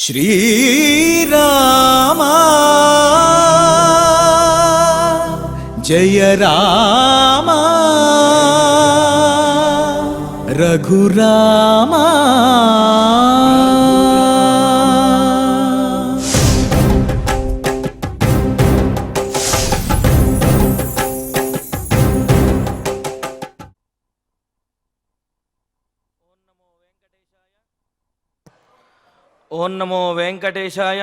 श्रीराम जय राम रघुराम। ओं नमो वेंकटेशाय।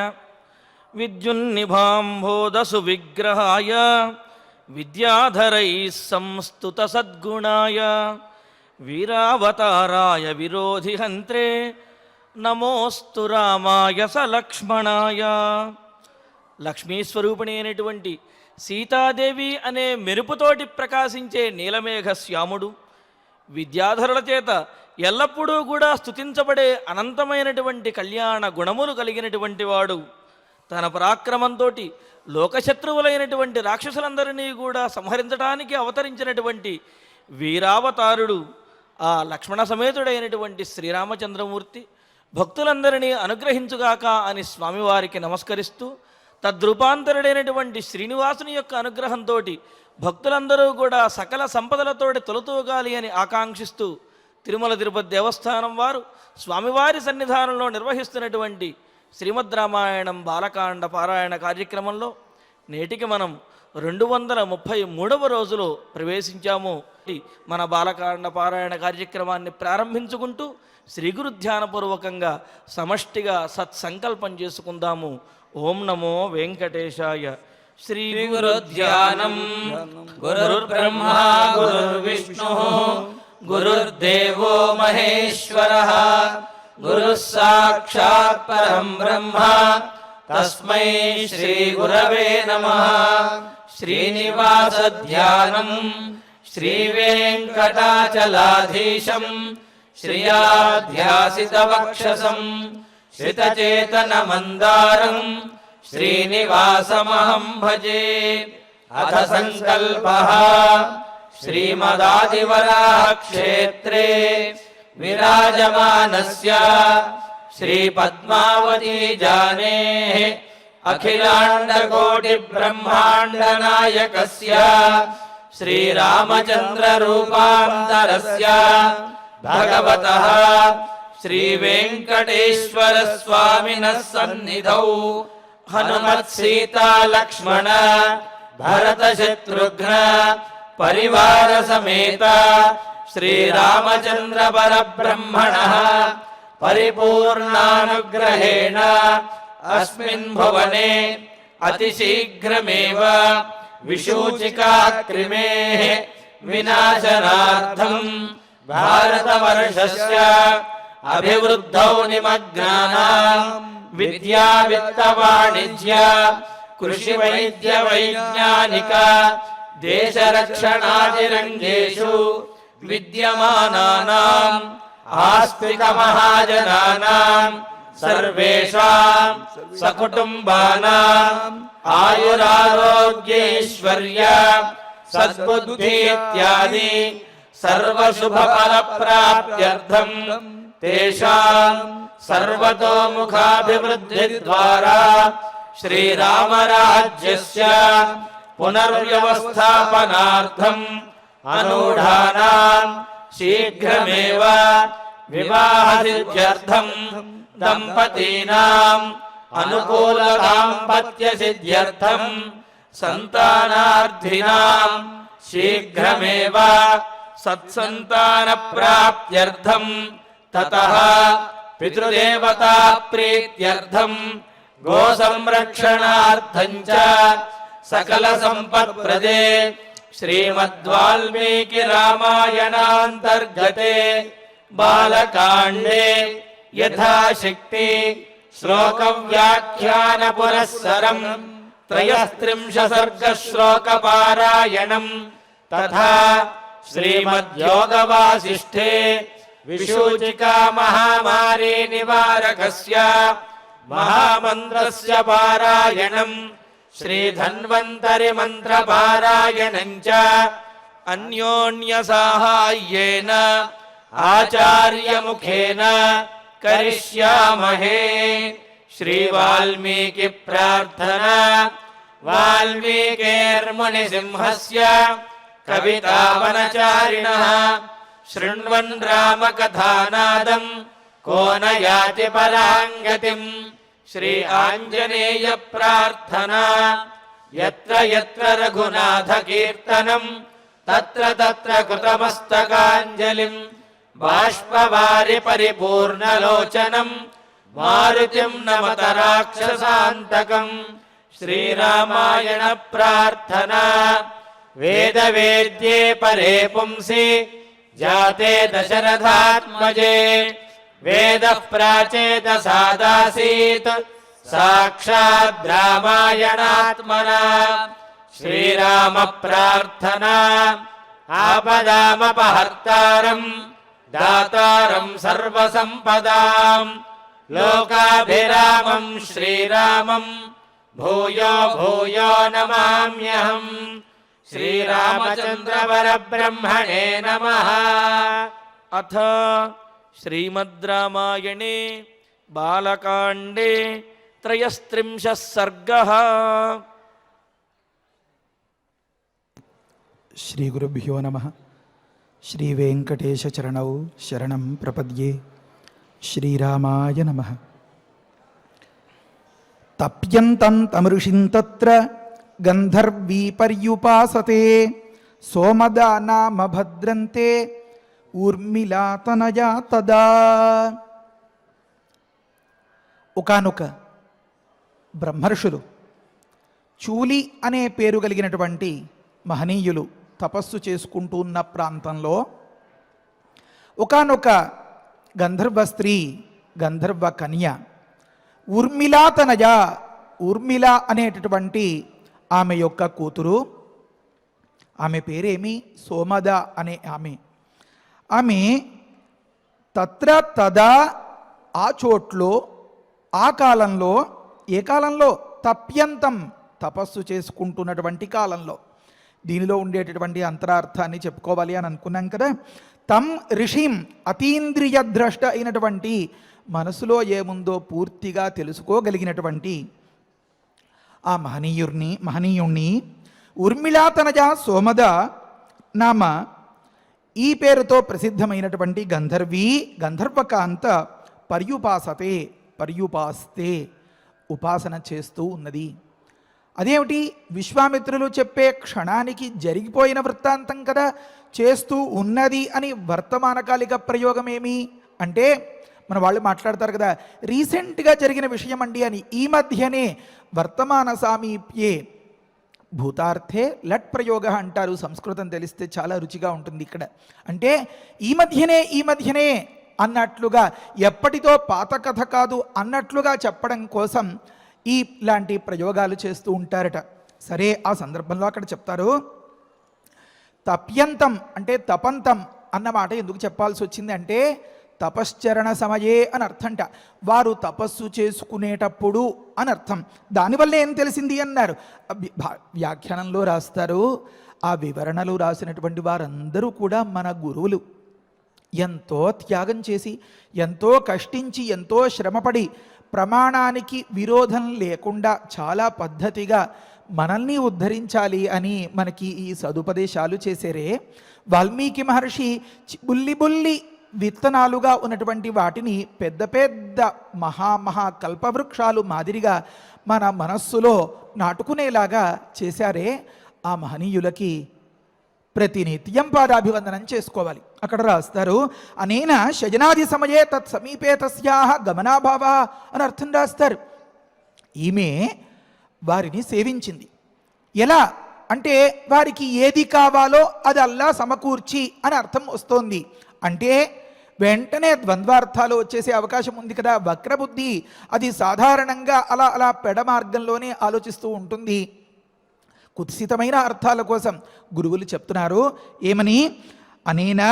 विद्युन्निभाम्भोदसु विग्रहाय विद्याधरैः संस्तुत सद्गुणाय वीरावताराय विरोधिहन्त्रे नमोस्तु रामाय सलक्ष्मणाय। లక్ష్మీ స్వరూపిణి అయినటువంటి సీతాదేవి అనే మెరుపుతోటి ప్రకాశించే నీలమేఘ శ్యాముడు విద్యాధరుల చేత ఎల్లప్పుడూ కూడా స్తుతించబడే అనంతమైనటువంటి కళ్యాణ గుణములు కలిగినటువంటి వాడు తన పరాక్రమంతో లోకశత్రువులైనటువంటి రాక్షసులందరినీ కూడా సంహరించడానికి అవతరించినటువంటి వీరావతారుడు ఆ లక్ష్మణ సమేతుడైనటువంటి శ్రీరామచంద్రమూర్తి భక్తులందరినీ అనుగ్రహించుగాక అని స్వామివారికి నమస్కరిస్తూ తద్రూపాంతరుడైనటువంటి శ్రీనివాసుని యొక్క అనుగ్రహంతో భక్తులందరూ కూడా సకల సంపదలతోటి తొలతూగాలి అని ఆకాంక్షిస్తూ తిరుమల తిరుపతి దేవస్థానం వారు స్వామివారి సన్నిధానంలో నిర్వహిస్తున్నటువంటి శ్రీమద్ రామాయణం బాలకాండ పారాయణ కార్యక్రమంలో నేటికి మనం 233వ రోజులో ప్రవేశించాము. మన బాలకాండ పారాయణ కార్యక్రమాన్ని ప్రారంభించుకుంటూ శ్రీ గురు ధ్యానపూర్వకంగా సమష్టిగా సత్సంకల్పం చేసుకుందాము. ఓం నమో వెంకటేశాయ. శ్రీ గురు ధ్యానం. గురుర్బ్రహ్మ గురుర్విష్ణు గురుర్దేవో మహేశ్వరః గురుః సాక్షాత్ పరం బ్రహ్మ తస్మై శ్రీ గురవే నమః. శ్రీనివాస ధ్యానం. శ్రీ వెంకటాచలాధీశం శ్రియాధ్యాసిత వక్షసం శ్రితచేతన మందారం శ్రీనివాసమహం భజే. అథ సంకల్పః. శ్రీమదాదివరాహ క్షేత్రే విరాజమానస్య శ్రీ పద్మావతీ జానేః అఖిలాండకోటి బ్రహ్మాండ నాయకస్య శ్రీరామచంద్ర రూపాంతరస్య భగవతః శ్రీ వెంకటేశ్వర స్వామినః సన్నిధౌ హనుమత్ సీతా లక్ష్మణ భరత శత్రుఘ్న పరివార సమేత శ్రీరామచంద్ర పరబ్రహ్మణః పరిపూర్ణానుగ్రహేణ అస్మిన్ భువనే అతిశీఘ్రమేవ విశూచికాక్రిమేః వినాశనార్థం భారతవర్షస్య అభివృద్ధౌ నిమగ్నానాం విద్యా విత్త వాణిజ్య కృషి వైద్య వైజ్ఞానిక దేశరక్షణాదిరంగేషు విద్యమానానాం ఆస్తిక మహాజనానాం సర్వేషాం సకుటుంబానాం ఆయురారోగ్యైశ్వర్య సద్బుద్ధి ఇత్యాది సర్వశుభఫలప్రాప్త్యర్థం తేషాం సర్వతోముఖాభివృద్ధి ద్వారా శ్రీరామరాజ్యస్య పునర్వ్యవస్థాపనార్థం అనూఢానాం శీఘ్రమేవ వివాహసిద్ధ్యర్థం దంపతీనాం అనుకూల దాంపత్య సిద్ధ్యర్థం సంతానార్థినాం శీఘ్రమేవ సత్సంతాన ప్రాప్త్యర్థం తతః పితృదేవతా ప్రీత్యర్థం గో సంరక్షణార్థం చ సకల సంపత్ప్రదే శ్రీమద్వాల్మీకి రామాయణాంతర్గతే బాలకాండే యథాశక్తి శ్లోక వ్యాఖ్యాన పురస్సరం త్రయస్త్రింశ సర్గ శ్లోక పారాయణం తథా శ్రీమద్యోగవాసిష్ఠే విశూచికా మహామారీ నివారకస్య మహామంత్రస్య పారాయణం శ్రీధన్వంతరి మంత్ర పారాయణం చ అన్యోన్య సాహాయ్యేన ఆచార్య ముఖేన కరిష్యామహే. శ్రీ వాల్మీకి ప్రార్థన. వాల్మీకేర్మునిసింహస్య కవితావనచారిణః శృణ్వన్ రామకథానాదం కో న యాతి పరాంగతిం. శ్రీ ఆంజనేయ ప్రార్థన. యత్ర యత్ర రఘునాథ కీర్తనం తత్ర తత్ర కృతమస్తకాంజలిం. బాష్పవారి పరిపూర్ణలోచనం మారుతిం నమత రాక్షసాంతకం. శ్రీరామాయణ ప్రార్థన. వేద వేద్యే పరే పుంసి జాతే దశరథాత్మజే వేద ప్రాచేతసాదాసీత్ సాక్షాద్ రామాయణాత్మనా. శ్రీరామ ప్రార్థన. ఆపదామపహర్తారం దాతారం సర్వసంపదాం లోకాభిరామం శ్రీరామం భూయో భూయో నమామ్యహం. శ్రీరామచంద్ర పరబ్రహ్మణే నమః. అథ శ్రీమద్ రామాయణే బాలకాండే త్రయస్త్రింశः సర్గः. శ్రీ గురుభ్యో నమః. శ్రీ వెంకటేశ చరణౌ శరణం ప్రపద్యే. శ్రీరామాయ నమః. తప్యంతం తమృషిం తత్ర గంధర్వీ పర్యుపాసతే సోమదా నామ భద్రంతే ఊర్మిళా తనయా తదా. ఒకానొక బ్రహ్మర్షులు చూలి అనే పేరు కలిగినటువంటి మహనీయులు తపస్సు చేసుకుంటూ ఉన్న ప్రాంతంలో ఒకానొక గంధర్వ స్త్రీ, గంధర్వ కన్య ఊర్మిళా తనయ, ఊర్మిళ అనేటటువంటి ఆమె యొక్క కూతురు. ఆమె పేరేమి? సోమద అనే ఆమె తత్ర తదా, ఆ చోట్లో, ఆ కాలంలో. ఏ కాలంలో? తప్యంతం, తపస్సు చేసుకుంటున్నటువంటి కాలంలో. దీనిలో ఉండేటటువంటి అంతరార్థాన్ని చెప్పుకోవాలి అని అనుకున్నాం కదా. తం ఋషిం, అతీంద్రియ ద్రష్ట అయినటువంటి, మనసులో ఏముందో పూర్తిగా తెలుసుకోగలిగినటువంటి ఆ మహనీయుణ్ణి ఊర్మిళా తనజ సోమద నామ, ఈ పేరుతో ప్రసిద్ధమైనటువంటి గంధర్వీ, గంధర్వకాంత పర్యుపాస్తే, ఉపాసన చేస్తూ ఉన్నది. అదేమిటి? విశ్వామిత్రులు చెప్పే క్షణానికి జరిగిపోయిన వృత్తాంతం కదా. చేస్తూ ఉన్నది అని వర్తమానకాలిక ప్రయోగమేమి అంటే, మన వాళ్ళు మాట్లాడతారు కదా, రీసెంట్గా జరిగిన విషయం అండి అని. ఈ మధ్యనే, వర్తమాన సామీప్యే భూతార్థే లట్ ప్రయోగ అంటారు. సంస్కృతం తెలిస్తే చాలా రుచిగా ఉంటుంది ఇక్కడ. అంటే ఈ మధ్యనే అన్నట్లుగా, ఎప్పటితో పాత కథ కాదు అన్నట్లుగా చెప్పడం కోసం ఇలాంటి ప్రయోగాలు చేస్తూ ఉంటారట. సరే, ఆ సందర్భంలో అక్కడ చెప్తారు, తప్యంతం అంటే తపంతం అన్నమాట ఎందుకు చెప్పాల్సి వచ్చింది అంటే, తపశ్చరణ సమయే అని అర్థంట. వారు తపస్సు చేసుకునేటప్పుడు అని అర్థం. దానివల్ల ఏం తెలిసింది అన్నారు. వ్యాఖ్యానంలో రాస్తారు, ఆ వివరణలు రాసినటువంటి వారందరూ కూడా మన గురువులు. ఎంతో త్యాగం చేసి, ఎంతో కష్టించి, ఎంతో శ్రమపడి, ప్రమాణానికి విరోధం లేకుండా చాలా పద్ధతిగా మనల్ని ఉద్ధరించాలి అని మనకి ఈ సదుపదేశాలు చేసేరే. వాల్మీకి మహర్షి బుల్లి విత్తనాలుగా ఉన్నటువంటి వాటిని పెద్ద పెద్ద మహా కల్పవృక్షాలు మాదిరిగా మన మనస్సులో నాటుకునేలాగా చేశారే. ఆ మహనీయులకి ప్రతినిత్యం పాదాభివందనం చేసుకోవాలి. అక్కడ రాస్తారు, అనేన శయనాది సమయే తత్ సమీపే తస్యాహ గమనాభావ అని అర్థం రాస్తారు. ఈమె వారిని సేవించింది. ఎలా అంటే, వారికి ఏది కావాలో అది అల్లా సమకూర్చి అని అర్థం వస్తోంది. అంటే వెంటనే ద్వంద్వార్థాలు వచ్చేసే అవకాశం ఉంది కదా. వక్రబుద్ధి అది సాధారణంగా అలా పెడ మార్గంలోనే ఆలోచిస్తూ ఉంటుంది. కుత్సితమైన అర్థాల కోసం గురువులు చెప్తున్నారు ఏమని, అనేనా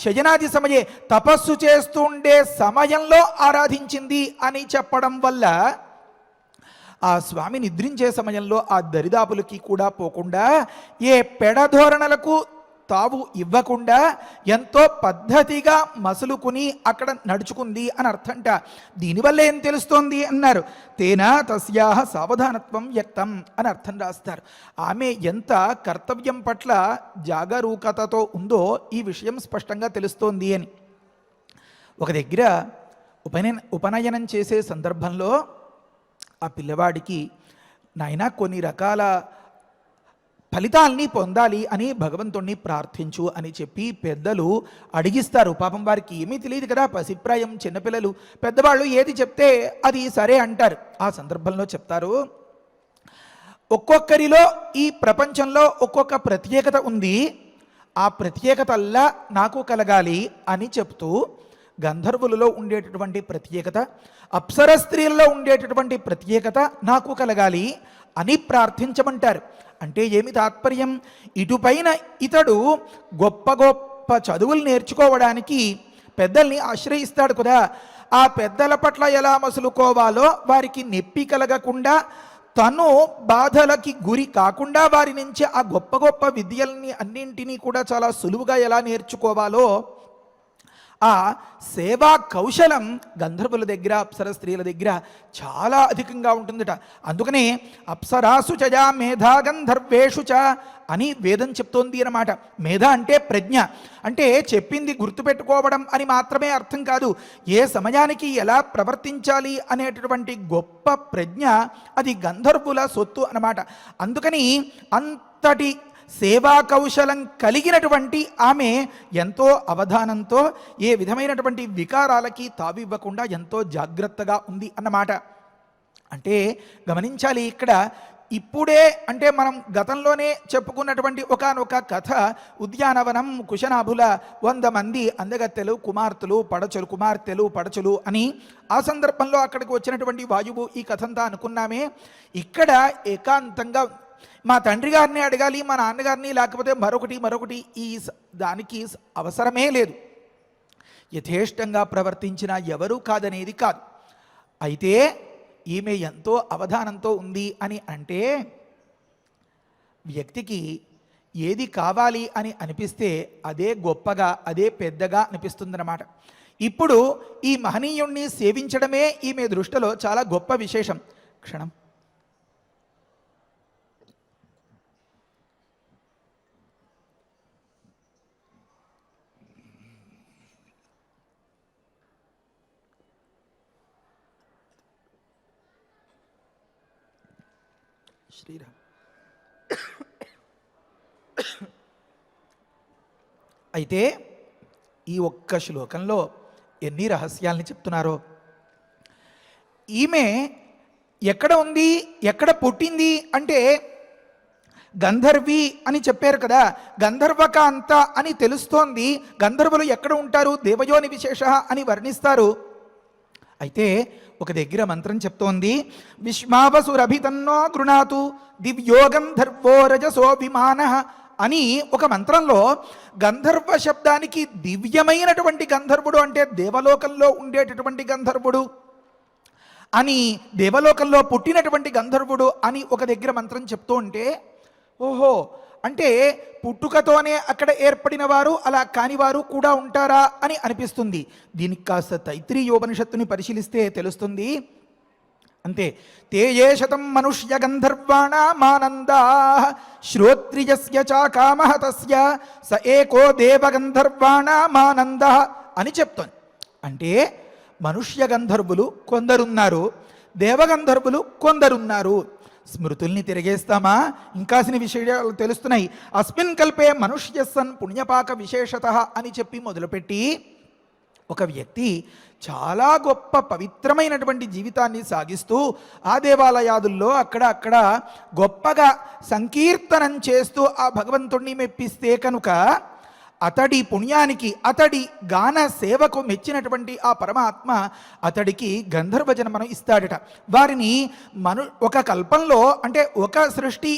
శయనాది సమయే, తపస్సు చేస్తుండే సమయంలో ఆరాధించింది అని చెప్పడం వల్ల ఆ స్వామి నిద్రించే సమయంలో ఆ దరిదాపులకి కూడా పోకుండా ఏ పెడధోరణలకు తావు ఇవ్వకుండా ఎంతో పద్ధతిగా మసులుకుని అక్కడ నడుచుకుంది అని అర్థంట. దీనివల్ల ఏం తెలుస్తోంది అన్నారు, తేనా తస్యాహ సావధానత్వం వ్యక్తం అని అర్థం రాస్తారు. ఆమె ఎంత కర్తవ్యం పట్ల జాగరూకతతో ఉందో ఈ విషయం స్పష్టంగా తెలుస్తోంది అని. ఒక దగ్గర ఉపనయనం చేసే సందర్భంలో ఆ పిల్లవాడికి నాయనా కొన్ని రకాల ఫలితాల్ని పొందాలి అని భగవంతుణ్ణి ప్రార్థించు అని చెప్పి పెద్దలు అడిగిస్తారు. పాపం వారికి ఏమీ తెలియదు కదా, పసిప్రాయం చిన్నపిల్లలు. పెద్దవాళ్ళు ఏది చెప్తే అది సరే అంటారు. ఆ సందర్భంలో చెప్తారు, ఒక్కొక్కరిలో ఈ ప్రపంచంలో ఒక్కొక్క ప్రత్యేకత ఉంది, ఆ ప్రత్యేకతల్లా నాకు కలగాలి అని చెప్తూ గంధర్వులలో ఉండేటటువంటి ప్రత్యేకత, అప్సర స్త్రీలలో ఉండేటటువంటి ప్రత్యేకత నాకు కలగాలి అని ప్రార్థించమంటారు. అంటే ఏమి తాత్పర్యం, ఇటుపైన ఇతడు గొప్ప గొప్ప చదువులు నేర్చుకోవడానికి పెద్దల్ని ఆశ్రయిస్తాడు కదా, ఆ పెద్దల పట్ల ఎలా మసులుకోవాలో, వారికి నొప్పి కలగకుండా తను బాధలకి గురి కాకుండా వారి నుంచి ఆ గొప్ప గొప్ప విద్యల్ని అన్నింటినీ కూడా చాలా సులువుగా ఎలా నేర్చుకోవాలో ఆ సేవా కౌశలం గంధర్వుల దగ్గర అప్సర స్త్రీల దగ్గర చాలా అధికంగా ఉంటుందట. అందుకనే అప్సరాసు చజా మేధా గంధర్వేషు చ అని వేదం చెప్తోంది అన్నమాట. మేధ అంటే ప్రజ్ఞ, అంటే చెప్పింది గుర్తుపెట్టుకోవడం అని మాత్రమే అర్థం కాదు, ఏ సమయానికి ఎలా ప్రవర్తించాలి అనేటటువంటి గొప్ప ప్రజ్ఞ అది గంధర్వుల సొత్తు అన్నమాట. అందుకని అంతటి సేవా కౌశలం కలిగినటువంటి ఆమె ఎంతో అవధానంతో ఏ విధమైనటువంటి వికారాలకి తావివ్వకుండా ఎంతో జాగ్రత్తగా ఉంది అన్నమాట. అంటే గమనించాలి ఇక్కడ, ఇప్పుడే అంటే మనం గతంలోనే చెప్పుకున్నటువంటి ఒకానొక కథ, ఉద్యానవనం కుశనాభుల 100 మంది అందగత్తెలు కుమార్తెలు పడచలు అని. ఆ సందర్భంలో అక్కడికి వచ్చినటువంటి వాయువు ఈ కథంతా అనుకున్నామే. ఇక్కడ ఏకాంతంగా మా తండ్రి గారిని అడగాలి, మా నాన్నగారిని, లేకపోతే మరొకటి ఈ దానికి అవసరమే లేదు. యథేష్టంగా ప్రవర్తించిన ఎవరూ కాదనేది కాదు. అయితే ఈమె ఎంతో అవధానంతో ఉంది అని అంటే వ్యక్తికి ఏది కావాలి అని అనిపిస్తే అదే గొప్పగా, అదే పెద్దగా అనిపిస్తుందన్నమాట. ఇప్పుడు ఈ మహనీయుణ్ణి సేవించడమే ఈమె దృష్టిలో చాలా గొప్ప విశేషం. క్షణం శ్రీరామ్. అయితే ఈ ఒక్క శ్లోకంలో ఎన్ని రహస్యాల్ని చెప్తున్నారో. ఈమె ఎక్కడ ఉంది, ఎక్కడ పుట్టింది అంటే గంధర్వి అని చెప్పారు కదా, గంధర్వకాంత అని తెలుస్తోంది. గంధర్వులు ఎక్కడ ఉంటారు, దేవయోని విశేష అని వర్ణిస్తారు. అయితే ఒక దగ్గర మంత్రం చెప్తోంది, విశ్వావసురభితన్నో గృణాతు దివ్యో గంధర్వో రజసో విమాన అని ఒక మంత్రంలో గంధర్వ శబ్దానికి దివ్యమైనటువంటి గంధర్వుడు అంటే దేవలోకంలో ఉండేటటువంటి గంధర్వుడు అని, దేవలోకంలో పుట్టినటువంటి గంధర్వుడు అని ఒక దగ్గర మంత్రం చెప్తూ ఉంటే, ఓహో అంటే పుట్టుకతోనే అక్కడ ఏర్పడిన వారు, అలా కానివారు కూడా ఉంటారా అని అనిపిస్తుంది. దీనికి కాస్త తైత్రీయోపనిషత్తుని పరిశీలిస్తే తెలుస్తుంది. అంతే, తేయే శతం మనుష్య గంధర్వాణామానందా శ్రోత్రియస్య చాకామః తస్య స ఏకో దేవగంధర్వాణామానంద అని చెప్తోంది. అంటే మనుష్య గంధర్వులు కొందరున్నారు, దేవగంధర్వులు కొందరున్నారు. స్మృతుల్ని తిరిగేస్తామా, ఇంకాసిన విషయాలు తెలుస్తున్నాయి. అస్మిన్ కల్పే మనుష్య సన్ పుణ్యపాక విశేషత అని చెప్పి మొదలుపెట్టి ఒక వ్యక్తి చాలా గొప్ప పవిత్రమైనటువంటి జీవితాన్ని సాగిస్తూ ఆ దేవాలయాదుల్లో అక్కడ గొప్పగా సంకీర్తనం చేస్తూ ఆ భగవంతుణ్ణి మెప్పిస్తే కనుక అతడి పుణ్యానికి, అతడి గాన సేవకు మెచ్చినటువంటి ఆ పరమాత్మ అతడికి గంధర్వ జన్మను ఇస్తాడట. వారిని ఒక కల్పంలో అంటే ఒక సృష్టి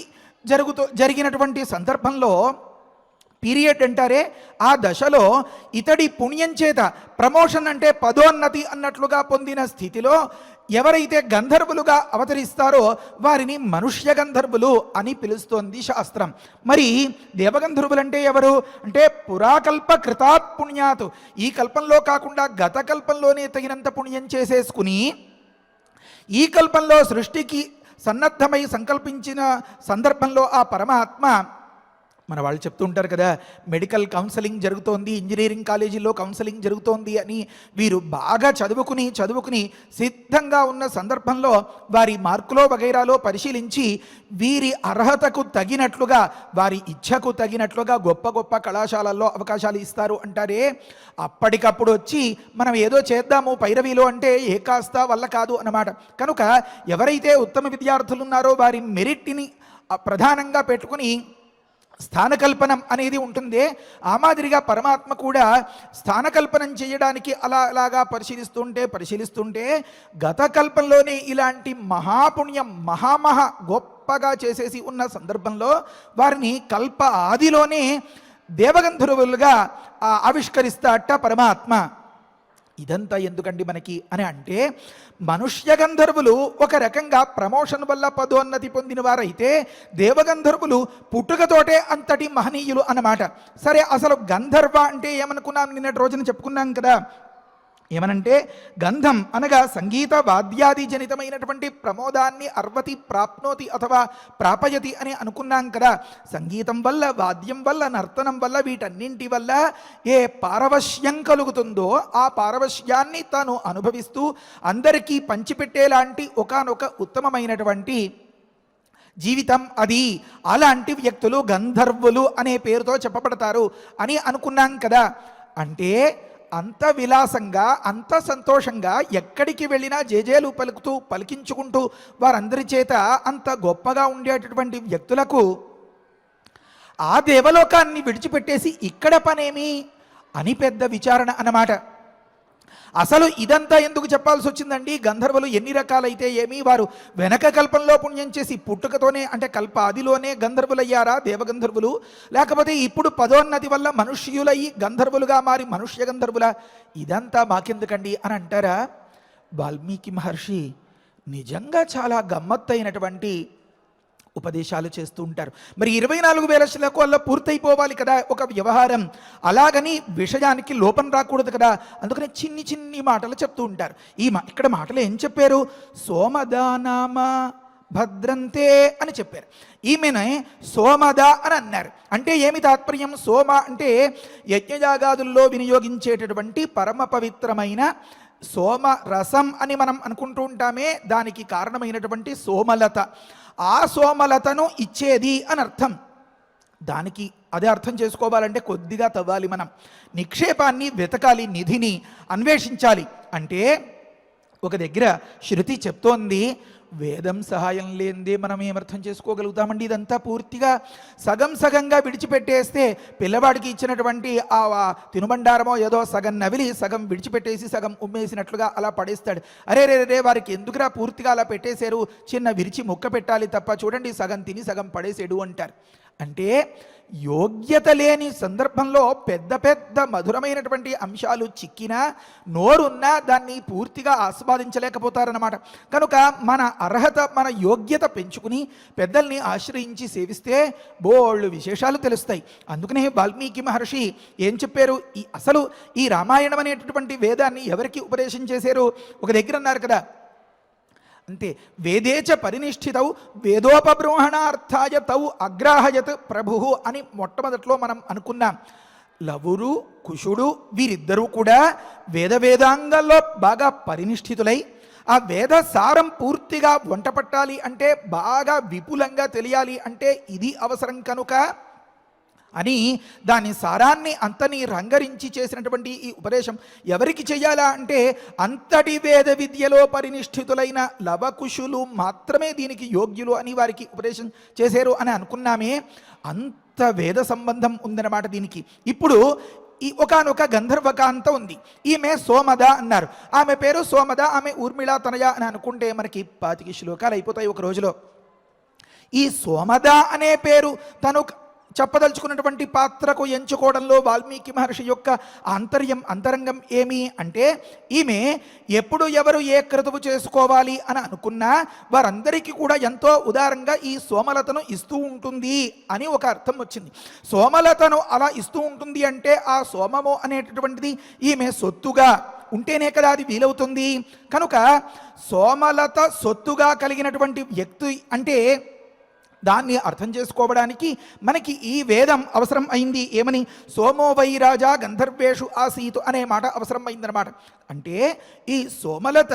జరిగినటువంటి సందర్భంలో పీరియడ్ అంటారే, ఆ దశలో ఇతడి పుణ్యం చేత ప్రమోషన్ అంటే పదోన్నతి అన్నట్లుగా పొందిన స్థితిలో ఎవరైతే గంధర్వులుగా అవతరిస్తారో వారిని మనుష్య గంధర్వులు అని పిలుస్తోంది శాస్త్రం. మరి దేవగంధర్వులంటే ఎవరు అంటే పురాకల్ప కృతాత్ పుణ్యాత్, ఈ కల్పంలో కాకుండా గత కల్పంలోనే తగినంత పుణ్యం చేసేసుకుని ఈ కల్పంలో సృష్టికి సన్నద్ధమై సంకల్పించిన సందర్భంలో ఆ పరమాత్మ, మన వాళ్ళు చెప్తూ ఉంటారు కదా, మెడికల్ కౌన్సిలింగ్ జరుగుతోంది, ఇంజనీరింగ్ కాలేజీలో కౌన్సిలింగ్ జరుగుతోంది అని, వీరు బాగా చదువుకుని సిద్ధంగా ఉన్న సందర్భంలో వారి మార్కులో వగైరాలో పరిశీలించి వీరి అర్హతకు తగినట్లుగా, వారి ఇచ్ఛకు తగినట్లుగా గొప్ప గొప్ప కళాశాలల్లో అవకాశాలు ఇస్తారు అంటారే, అప్పటికప్పుడు వచ్చి మనం ఏదో చేద్దాము పైరవీలో అంటే ఏ కాస్త వల్ల కాదు అన్నమాట. కనుక ఎవరైతే ఉత్తమ విద్యార్థులు ఉన్నారో వారి మెరిట్ని ప్రధానంగా పెట్టుకుని స్థానకల్పనం అనేది ఉంటుంది. ఆ మాదిరిగా పరమాత్మ కూడా స్థానకల్పనం చేయడానికి అలాగా పరిశీలిస్తుంటే గత కల్పంలోనే ఇలాంటి మహాపుణ్యం గొప్పగా చేసేసి ఉన్న సందర్భంలో వారిని కల్ప ఆదిలోనే దేవగంధర్వులుగా ఆవిష్కరిస్తాట పరమాత్మ. ఇదంతా ఎందుకండి మనకి అని అంటే, మనుష్య గంధర్వులు ఒక రకంగా ప్రమోషన్ వల్ల పదోన్నతి పొందిన వారైతే దేవగంధర్వులు పుట్టుకతోటే అంతటి మహనీయులు అన్నమాట. సరే, అసలు గంధర్వ అంటే ఏమనుకున్నాం, నిన్నటి రోజున చెప్పుకున్నాం కదా. ఏమనంటే గంధం అనగా సంగీత వాద్యాది జనితమైనటువంటి ప్రమోదాన్ని అర్వతి ప్రాప్నోతి అథవా ప్రాపయతి అని అనుకున్నాం కదా. సంగీతం వల్ల, వాద్యం వల్ల, నర్తనం వల్ల, వీటన్నింటి వల్ల ఏ పారవశ్యం కలుగుతుందో ఆ పారవశ్యాన్ని తాను అనుభవిస్తూ అందరికీ పంచిపెట్టేలాంటి ఒకానొక ఉత్తమమైనటువంటి జీవితం అది. అలాంటి వ్యక్తులు గంధర్వులు అనే పేరుతో చెప్పబడతారు అని అనుకున్నాం కదా. అంటే అంత విలాసంగా, అంత సంతోషంగా ఎక్కడికి వెళ్ళినా జేజేలు పలికించుకుంటూ వారందరి చేత అంత గొప్పగా ఉండేటటువంటి వ్యక్తులకు ఆ దేవలోకాన్ని విడిచిపెట్టేసి ఇక్కడ పనేమి అని పెద్ద విచారణ అన్నమాట. అసలు ఇదంతా ఎందుకు చెప్పాల్సి వచ్చిందండి? గంధర్వులు ఎన్ని రకాలైతే ఏమి, వారు వెనక కల్పంలో పుణ్యం చేసి పుట్టుకతోనే అంటే కల్ప ఆదిలోనే గంధర్వులయ్యారా దేవగంధర్వులు, లేకపోతే ఇప్పుడు పదోన్నతి వల్ల మనుష్యులయ్యి గంధర్వులుగా మారి మనుష్య గంధర్వుల? ఇదంతా మాకెందుకండి అని అంటారా? వాల్మీకి మహర్షి నిజంగా చాలా గమ్మత్తైనటువంటి ఉపదేశాలు చేస్తూ ఉంటారు. మరి 24,000 శ్లోకాల్లో పూర్తయిపోవాలి కదా ఒక వ్యవహారం. అలాగని విషయానికి లోపం రాకూడదు కదా. అందుకని చిన్ని మాటలు చెప్తూ ఉంటారు. ఇక్కడ మాటలు ఏం చెప్పారు? సోమదానామ భద్రంతే అని చెప్పారు. ఈమెనే సోమద అని అన్నారు. అంటే ఏమి తాత్పర్యం? సోమ అంటే యజ్ఞయాగాదుల్లో వినియోగించేటటువంటి పరమ పవిత్రమైన సోమ రసం అని మనం అనుకుంటూ ఉంటామే, దానికి కారణమైనటువంటి సోమలత. ఆ సోమలతను ఇచ్చేది అని అర్థం. దానికి అదే అర్థం చేసుకోవాలంటే కొద్దిగా తవ్వాలి, మనం నిక్షేపాన్ని వెతకాలి, నిధిని అన్వేషించాలి. అంటే ఒక దగ్గర శృతి చెప్తోంది, వేదం సహాయం లేనిదే మనం ఏమర్థం చేసుకోగలుగుతామండి? ఇదంతా పూర్తిగా సగంగా విడిచిపెట్టేస్తే పిల్లవాడికి ఇచ్చినటువంటి ఆ తినుబండారమో ఏదో సగం నవిలి సగం విడిచిపెట్టేసి సగం ఉమ్మేసినట్లుగా అలా పడేస్తాడు. అరే రే వారికి ఎందుకురా పూర్తిగా అలా పెట్టేశారు, చిన్న విరిచి ముక్క పెట్టాలి తప్ప, చూడండి సగం తిని సగం పడేసేడు అంటారు. అంటే యోగ్యత లేని సందర్భంలో పెద్ద మధురమైనటువంటి అంశాలు చిక్కినా, నోరున్నా దాన్ని పూర్తిగా ఆస్వాదించలేకపోతారన్నమాట. కనుక మన అర్హత, మన యోగ్యత పెంచుకుని పెద్దల్ని ఆశ్రయించి సేవిస్తే బోళ్ళు విశేషాలు తెలుస్తాయి. అందుకనే వాల్మీకి మహర్షి ఏం చెప్పారు? అసలు ఈ రామాయణం అనేటటువంటి వేదాన్ని ఎవరికి ఉపదేశం చేశారు? ఒక దగ్గర అన్నారు కదా, అంతే, వేదేచ పరినిష్ఠితౌ వేదోపబ్రహ్మణార్థాయ తౌ అగ్రాహయత్ ప్రభు అని మొట్టమొదట్లో మనం అనుకున్నాం. లవురు కుషుడు వీరిద్దరూ కూడా వేదాంగాల్లో బాగా పరినిష్ఠితులై ఆ వేద సారం పూర్తిగా వంట పట్టాలి అంటే, బాగా విపులంగా తెలియాలి అంటే ఇది అవసరం. కనుక అని దాని సారాన్ని అంతని రంగరించి చేసినటువంటి ఈ ఉపదేశం ఎవరికి చెయ్యాలా అంటే, అంతటి వేద విద్యలో పరినిష్ఠితులైన లవకుశులు మాత్రమే దీనికి యోగ్యులు అని వారికి ఉపదేశం చేశారు అని అనుకున్నామే. అంత వేద సంబంధం ఉందన్నమాట దీనికి. ఇప్పుడు ఈ ఒకానొక గంధర్వకాంత ఉంది, ఈమె సోమద అన్నారు. ఆమె పేరు సోమద, ఆమె ఊర్మిళా తనయ అని అనుకుంటే మనకి 25 శ్లోకాలు అయిపోతాయి ఒక రోజులో. ఈ సోమద అనే పేరు తను చెప్పదలుచుకున్నటువంటి పాత్రకు ఎంచుకోవడంలో వాల్మీకి మహర్షి యొక్క అంతరంగం ఏమి అంటే, ఈమె ఎప్పుడు ఎవరు ఏ క్రతువు చేసుకోవాలి అని అనుకున్నా వారందరికీ కూడా ఎంతో ఉదారంగా ఈ సోమలతను ఇస్తూ ఉంటుంది అని ఒక అర్థం వచ్చింది. సోమలతను అలా ఇస్తూ ఉంటుంది అంటే ఆ సోమము అనేటటువంటిది ఈమె సొత్తుగా ఉంటేనే కదా అది వీలవుతుంది. కనుక సోమలత సొత్తుగా కలిగినటువంటి వ్యక్తి అంటే దాన్ని అర్థం చేసుకోవడానికి మనకి ఈ వేదం అవసరం అయింది. ఏమని? సోమో వై రాజా గంధర్వేషు ఆసీతు అనే మాట అవసరం అయిందన్నమాట. అంటే ఈ సోమలత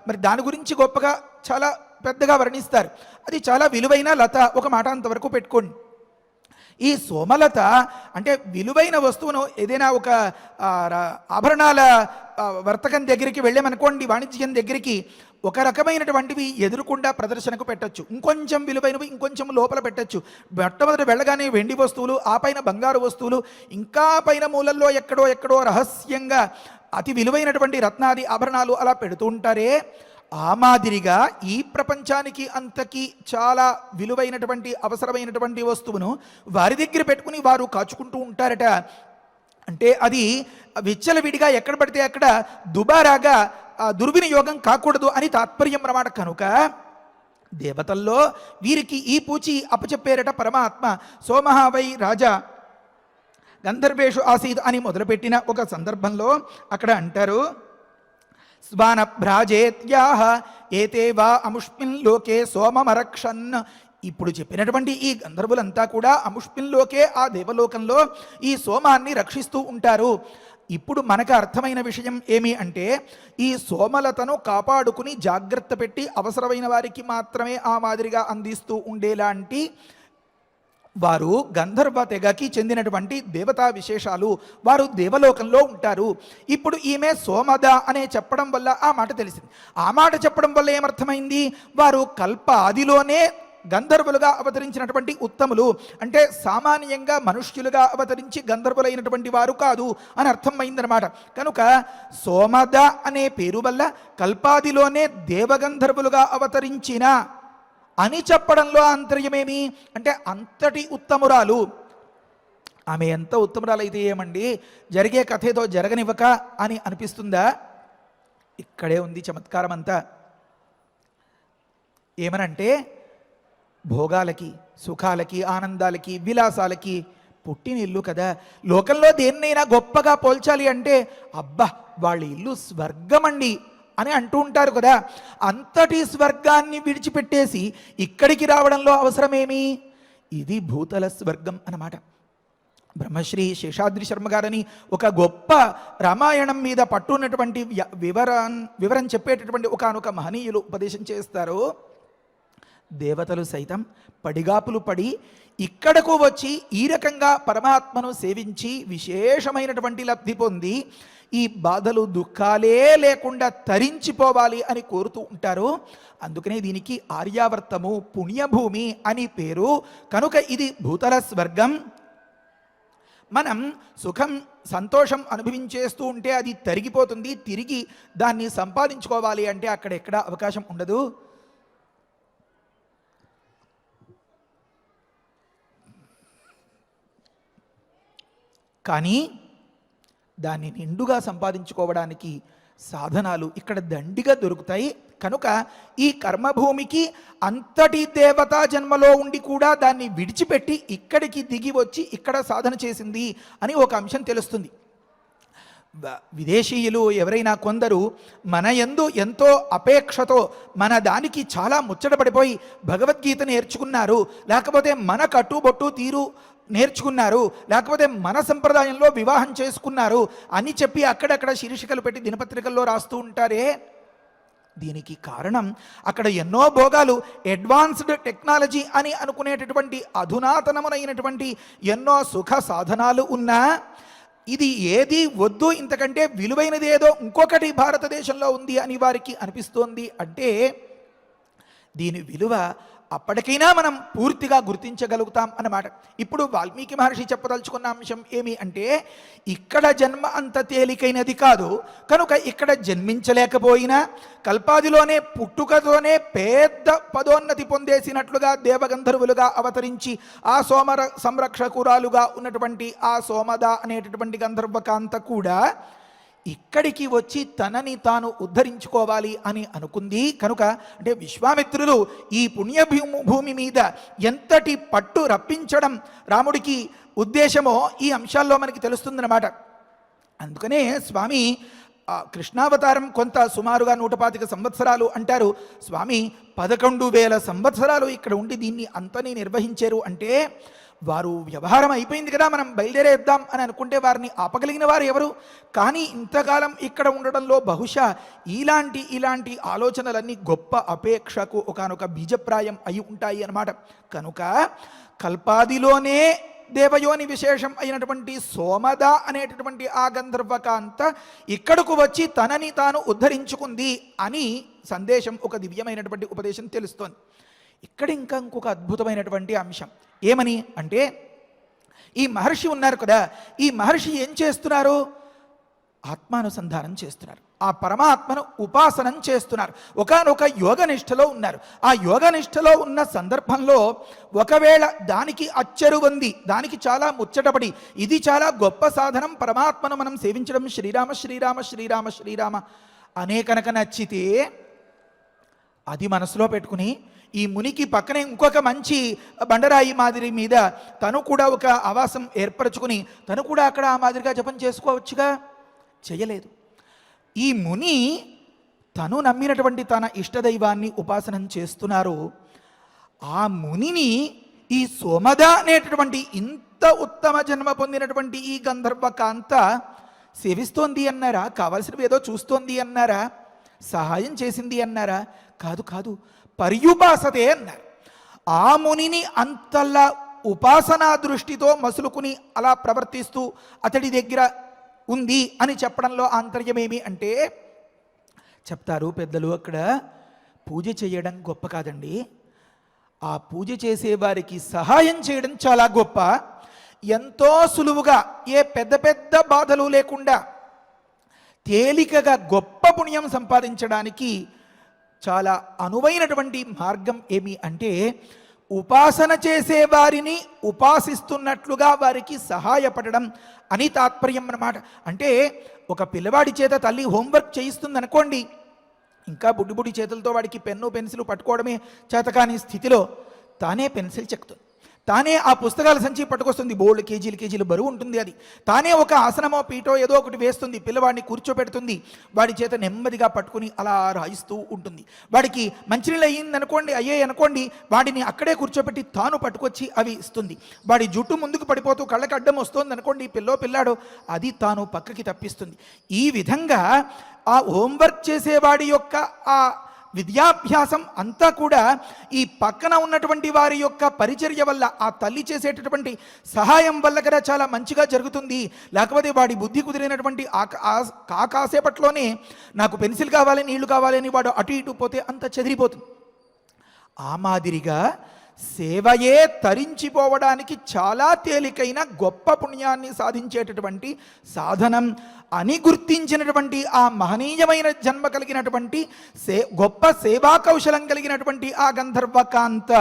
మరి దాని గురించి గొప్పగా చాలా పెద్దగా వర్ణిస్తారు. అది చాలా విలువైన లత. ఒక మాట అంతవరకు పెట్టుకోండి. ఈ సోమలత అంటే విలువైన వస్తువును ఏదైనా ఒక ఆభరణాల వర్తకం దగ్గరికి వెళ్ళామనుకోండి, వాణిజ్యం దగ్గరికి, ఒక రకమైనటువంటివి ఎదురుకుండా ప్రదర్శనకు పెట్టచ్చు, ఇంకొంచెం విలువైనవి ఇంకొంచెం లోపల పెట్టచ్చు. మొట్టమొదటి వెళ్ళగానే వెండి వస్తువులు, ఆ పైన బంగారు వస్తువులు, ఇంకా పైన మూలల్లో ఎక్కడో రహస్యంగా అతి విలువైనటువంటి రత్నాది ఆభరణాలు అలా పెడుతూ ఉంటారే, ఆ మాదిరిగా ఈ ప్రపంచానికి అంతకి చాలా విలువైనటువంటి అవసరమైనటువంటి వస్తువును వారి దగ్గర పెట్టుకుని వారు కాచుకుంటూ ఉంటారట. అంటే అది విచ్చలవిడిగా ఎక్కడ పడితే అక్కడ దుబారాగా దుర్వినియోగం కాకూడదు అని తాత్పర్యం అన్నమాట. కనుక దేవతల్లో వీరికి ఈ పూచి అప్పచెప్పారట పరమాత్మ. సోమహావై రాజా గంధర్వేషు ఆసీద్ అని మొదలుపెట్టిన ఒక సందర్భంలో అక్కడ అంటారు, స్వాన భ్రాజేత్యాహ ఏతే వా అముష్మిన్ లోకే సోమమరక్షన్. ఇప్పుడు చెప్పినటువంటి ఈ గంధర్వులంతా కూడా అముష్మిన్లోకే, ఆ దేవలోకంలో ఈ సోమాన్ని రక్షిస్తూ ఉంటారు. ఇప్పుడు మనకు అర్థమైన విషయం ఏమి అంటే, ఈ సోమలతను కాపాడుకుని జాగ్రత్త పెట్టి అవసరమైన వారికి మాత్రమే ఆ మాదిరిగా అందిస్తూ ఉండేలాంటి వారు గంధర్వ తెగకి చెందినటువంటి దేవతా విశేషాలు. వారు దేవలోకంలో ఉంటారు. ఇప్పుడు ఈమె సోమద అనే చెప్పడం వల్ల ఆ మాట తెలిసింది. ఆ మాట చెప్పడం వల్ల ఏమర్థమైంది? వారు కల్ప ఆదిలోనే గంధర్వులుగా అవతరించినటువంటి ఉత్తములు, అంటే సామాన్యంగా మనుష్యులుగా అవతరించి గంధర్వులైనటువంటి వారు కాదు అని అర్థమైందనమాట. కనుక సోమద అనే పేరు వల్ల కల్పాదిలోనే దేవగంధర్వులుగా అవతరించిన అని చెప్పడంలో ఆంతర్యమేమి అంటే, అంతటి ఉత్తమురాలు. ఆమె ఎంత ఉత్తమురాలైతే ఏమండి, జరిగే కథ ఏదో జరగనివ్వక అని అనిపిస్తుందా? ఇక్కడే ఉంది చమత్కారం అంతా. ఏమనంటే, భోగాలకి, సుఖాలకి, ఆనందాలకి, విలాసాలకి పుట్టిన ఇల్లు కదా. లోకంలో దేన్నైనా గొప్పగా పోల్చాలి అంటే, అబ్బా వాళ్ళ ఇల్లు స్వర్గమండి అని అంటూ ఉంటారు కదా. అంతటి స్వర్గాన్ని విడిచిపెట్టేసి ఇక్కడికి రావడంలో అవసరమేమి? ఇది భూతల స్వర్గం అన్నమాట. బ్రహ్మశ్రీ శేషాద్రి శర్మ గారని ఒక గొప్ప రామాయణం మీద పట్టున్నటువంటి వివరం చెప్పేటటువంటి ఒకనొక మహనీయులు ఉపదేశం చేస్తారు. దేవతలు సైతం పడిగాపులు పడి ఇక్కడకు వచ్చి ఈ రకంగా పరమాత్మను సేవించి విశేషమైనటువంటి లబ్ధి పొంది ఈ బాధలు దుఃఖాలే లేకుండా తరించిపోవాలి అని కోరుతూ ఉంటారు. అందుకనే దీనికి ఆర్యావర్తము, పుణ్యభూమి అని పేరు. కనుక ఇది భూతల స్వర్గం. మనం సుఖం, సంతోషం అనుభవించేస్తూ ఉంటే అది తరిగిపోతుంది. తిరిగి దాన్ని సంపాదించుకోవాలి అంటే అక్కడ ఎక్కడ అవకాశం ఉండదు. కానీ దాన్ని నిండుగా సంపాదించుకోవడానికి సాధనాలు ఇక్కడ దండిగా దొరుకుతాయి. కనుక ఈ కర్మభూమికి అంతటి దేవతా జన్మలో ఉండి కూడా దాన్ని విడిచిపెట్టి ఇక్కడికి దిగి వచ్చి ఇక్కడ సాధన చేసింది అని ఒక అంశం తెలుస్తుంది. విదేశీయులు ఎవరైనా కొందరు మన యందు ఎంతో అపేక్షతో మన దానికి చాలా ముచ్చటపడిపోయి భగవద్గీత నేర్చుకున్నారు, లేకపోతే మన కట్టుబొట్టు తీరు నేర్చుకున్నారు, లేకపోతే మన సంప్రదాయంలో వివాహం చేసుకున్నారు అని చెప్పి అక్కడక్కడ శీర్షికలు పెట్టి దినపత్రికల్లో రాస్తూ ఉంటారే. దీనికి కారణం అక్కడ ఎన్నో భోగాలు, అడ్వాన్స్డ్ టెక్నాలజీ అని అనుకునేటటువంటి అధునాతనమునైనటువంటి ఎన్నో సుఖ సాధనాలు ఉన్నా ఇది ఏది వద్దు, ఇంతకంటే విలువైనది ఏదో ఇంకొకటి భారతదేశంలో ఉంది అని వారికి అనిపిస్తోంది. అంటే దీని విలువ అప్పటికైనా మనం పూర్తిగా గుర్తించగలుగుతాం అన్నమాట. ఇప్పుడు వాల్మీకి మహర్షి చెప్పదలుచుకున్న అంశం ఏమి అంటే, ఇక్కడ జన్మ అంత తేలికైనది కాదు కనుక ఇక్కడ జన్మించలేకపోయినా కల్పాదిలోనే పుట్టుకతోనే పెద్ద పదోన్నతి పొందేసినట్లుగా దేవగంధర్వులుగా అవతరించి ఆ సంరక్షకురాలుగా ఉన్నటువంటి ఆ సోమద అనేటటువంటి గంధర్వకాంత కూడా ఇక్కడికి వచ్చి తనని తాను ఉద్ధరించుకోవాలి అని అనుకుంది కనుక, అంటే విశ్వామిత్రులు ఈ పుణ్యభూమి మీద ఎంతటి పట్టు రప్పించడం రాముడికి ఉద్దేశమో ఈ అంశాల్లో మనకి తెలుస్తుందన్నమాట. అందుకనే స్వామి కృష్ణావతారం కొంత సుమారుగా 125 సంవత్సరాలు అంటారు. స్వామి 11,000 సంవత్సరాలు ఇక్కడ ఉండి దీన్ని అంతని నిర్వహించారు అంటే, వారు వ్యవహారం అయిపోయింది కదా మనం బయలుదేరేద్దాం అని అనుకుంటే వారిని ఆపగలిగిన వారు ఎవరు? కానీ ఇంతకాలం ఇక్కడ ఉండడంలో బహుశా ఇలాంటి ఆలోచనలన్నీ గొప్ప అపేక్షకు ఒకానొక బీజప్రాయం అయి ఉంటాయి అన్నమాట. కనుక కల్పాదిలోనే దేవయోని విశేషం అయినటువంటి సోమద అనేటటువంటి ఆ గంధర్వకాంత ఇక్కడకు వచ్చి తనని తాను ఉద్ధరించుకుంది అని సందేశం, ఒక దివ్యమైనటువంటి ఉపదేశం తెలుస్తోంది. ఇక్కడ ఇంకొక అద్భుతమైనటువంటి అంశం ఏమని అంటే, ఈ మహర్షి ఉన్నారు కదా, ఈ మహర్షి ఏం చేస్తున్నారు? ఆత్మానుసంధానం చేస్తున్నారు, ఆ పరమాత్మను ఉపాసనం చేస్తున్నారు, ఒకానొక యోగనిష్టలో ఉన్నారు. ఆ యోగనిష్టలో ఉన్న సందర్భంలో ఒకవేళ దానికి అచ్చరువంది, దానికి చాలా ముచ్చటపడి ఇది చాలా గొప్ప సాధనం పరమాత్మను మనం సేవించడం, శ్రీరామ శ్రీరామ శ్రీరామ శ్రీరామ అనే కనుక నచ్చితే అది మనసులో పెట్టుకుని ఈ మునికి పక్కనే ఇంకొక మంచి బండరాయి మాదిరి మీద తను కూడా ఒక ఆవాసం ఏర్పరచుకుని తను కూడా అక్కడ ఆ మాదిరిగా జపం చేసుకోవచ్చుగా, చేయలేదు. ఈ ముని తను నమ్మినటువంటి తన ఇష్టదైవాన్ని ఉపాసనం చేస్తున్నారు. ఆ మునిని ఈ సోమద అనేటటువంటి ఇంత ఉత్తమ జన్మ పొందినటువంటి ఈ గంధర్వకాంత సేవిస్తోంది అన్నారా? కావలసినవి ఏదో చూస్తోంది అన్నారా? సహాయం చేసింది అన్నారా? కాదు కాదు, పర్యుపాసతే అన్నారు. ఆ మునిని అంతలా ఉపాసనా దృష్టితో మసులుకుని అలా ప్రవర్తిస్తూ అతడి దగ్గర ఉంది అని చెప్పడంలో ఆంతర్యమేమి అంటే, చెప్తారు పెద్దలు, అక్కడ పూజ చేయడం గొప్ప కాదండి, ఆ పూజ చేసేవారికి సహాయం చేయడం చాలా గొప్ప. ఎంతో సులువుగా ఏ పెద్ద పెద్ద బాధలు లేకుండా తేలికగా గొప్ప పుణ్యం సంపాదించడానికి చాలా అనువైనటువంటి మార్గం ఏమి అంటే, ఉపాసన చేసే వారిని ఉపాసిస్తున్నట్లుగా వారికి సహాయపడడం అని తాత్పర్యం అన్నమాట. అంటే ఒక పిల్లవాడి చేత తల్లి హోంవర్క్ చేయిస్తుంది అనుకోండి, ఇంకా బుడ్డి చేతులతో వాడికి పెన్ను పెన్సిల్ పట్టుకోవడమే చేతకాని స్థితిలో తానే పెన్సిల్ చెక్తుంది, తానే ఆ పుస్తకాల సంచి పట్టుకొస్తుంది, బోల్డ్ కేజీలు బరువు ఉంటుంది అది, తానే ఒక ఆసనమో పీటో ఏదో ఒకటి వేస్తుంది, పిల్లవాడిని కూర్చోబెడుతుంది, వాడి చేత నెమ్మదిగా పట్టుకుని అలా రాయిస్తూ ఉంటుంది. వాడికి మంచినీళ్ళు అయ్యాయి అనుకోండి, వాడిని అక్కడే కూర్చోబెట్టి తాను పట్టుకొచ్చి అవి ఇస్తుంది. వాడి జుట్టు ముందుకు పడిపోతూ కళ్ళకి అడ్డం వస్తుంది అనుకోండి, పిల్లాడో అది తాను పక్కకి తప్పిస్తుంది. ఈ విధంగా ఆ హోంవర్క్ చేసేవాడి యొక్క ఆ విద్యాభ్యాసం అంతా కూడా ఈ పక్కన ఉన్నటువంటి వారి యొక్క పరిచర్య వల్ల, ఆ తల్లి చేసేటటువంటి సహాయం వల్ల కదా చాలా మంచిగా జరుగుతుంది. లేకపోతే వాడి బుద్ధి కుదిరినటువంటి కాసేపట్లోనే నాకు పెన్సిల్ కావాలి, నీళ్లు కావాలి అని వాడు అటు ఇటు పోతే అంత చెదిరిపోతుంది. ఆ మాదిరిగా సేవయే తరించిపోవడానికి చాలా తేలికైన గొప్ప పుణ్యాన్ని సాధించేటటువంటి సాధనం అని గుర్తించినటువంటి ఆ మహనీయమైన జన్మ కలిగినటువంటి గొప్ప సేవా కౌశలం కలిగినటువంటి ఆ గంధర్వకాంత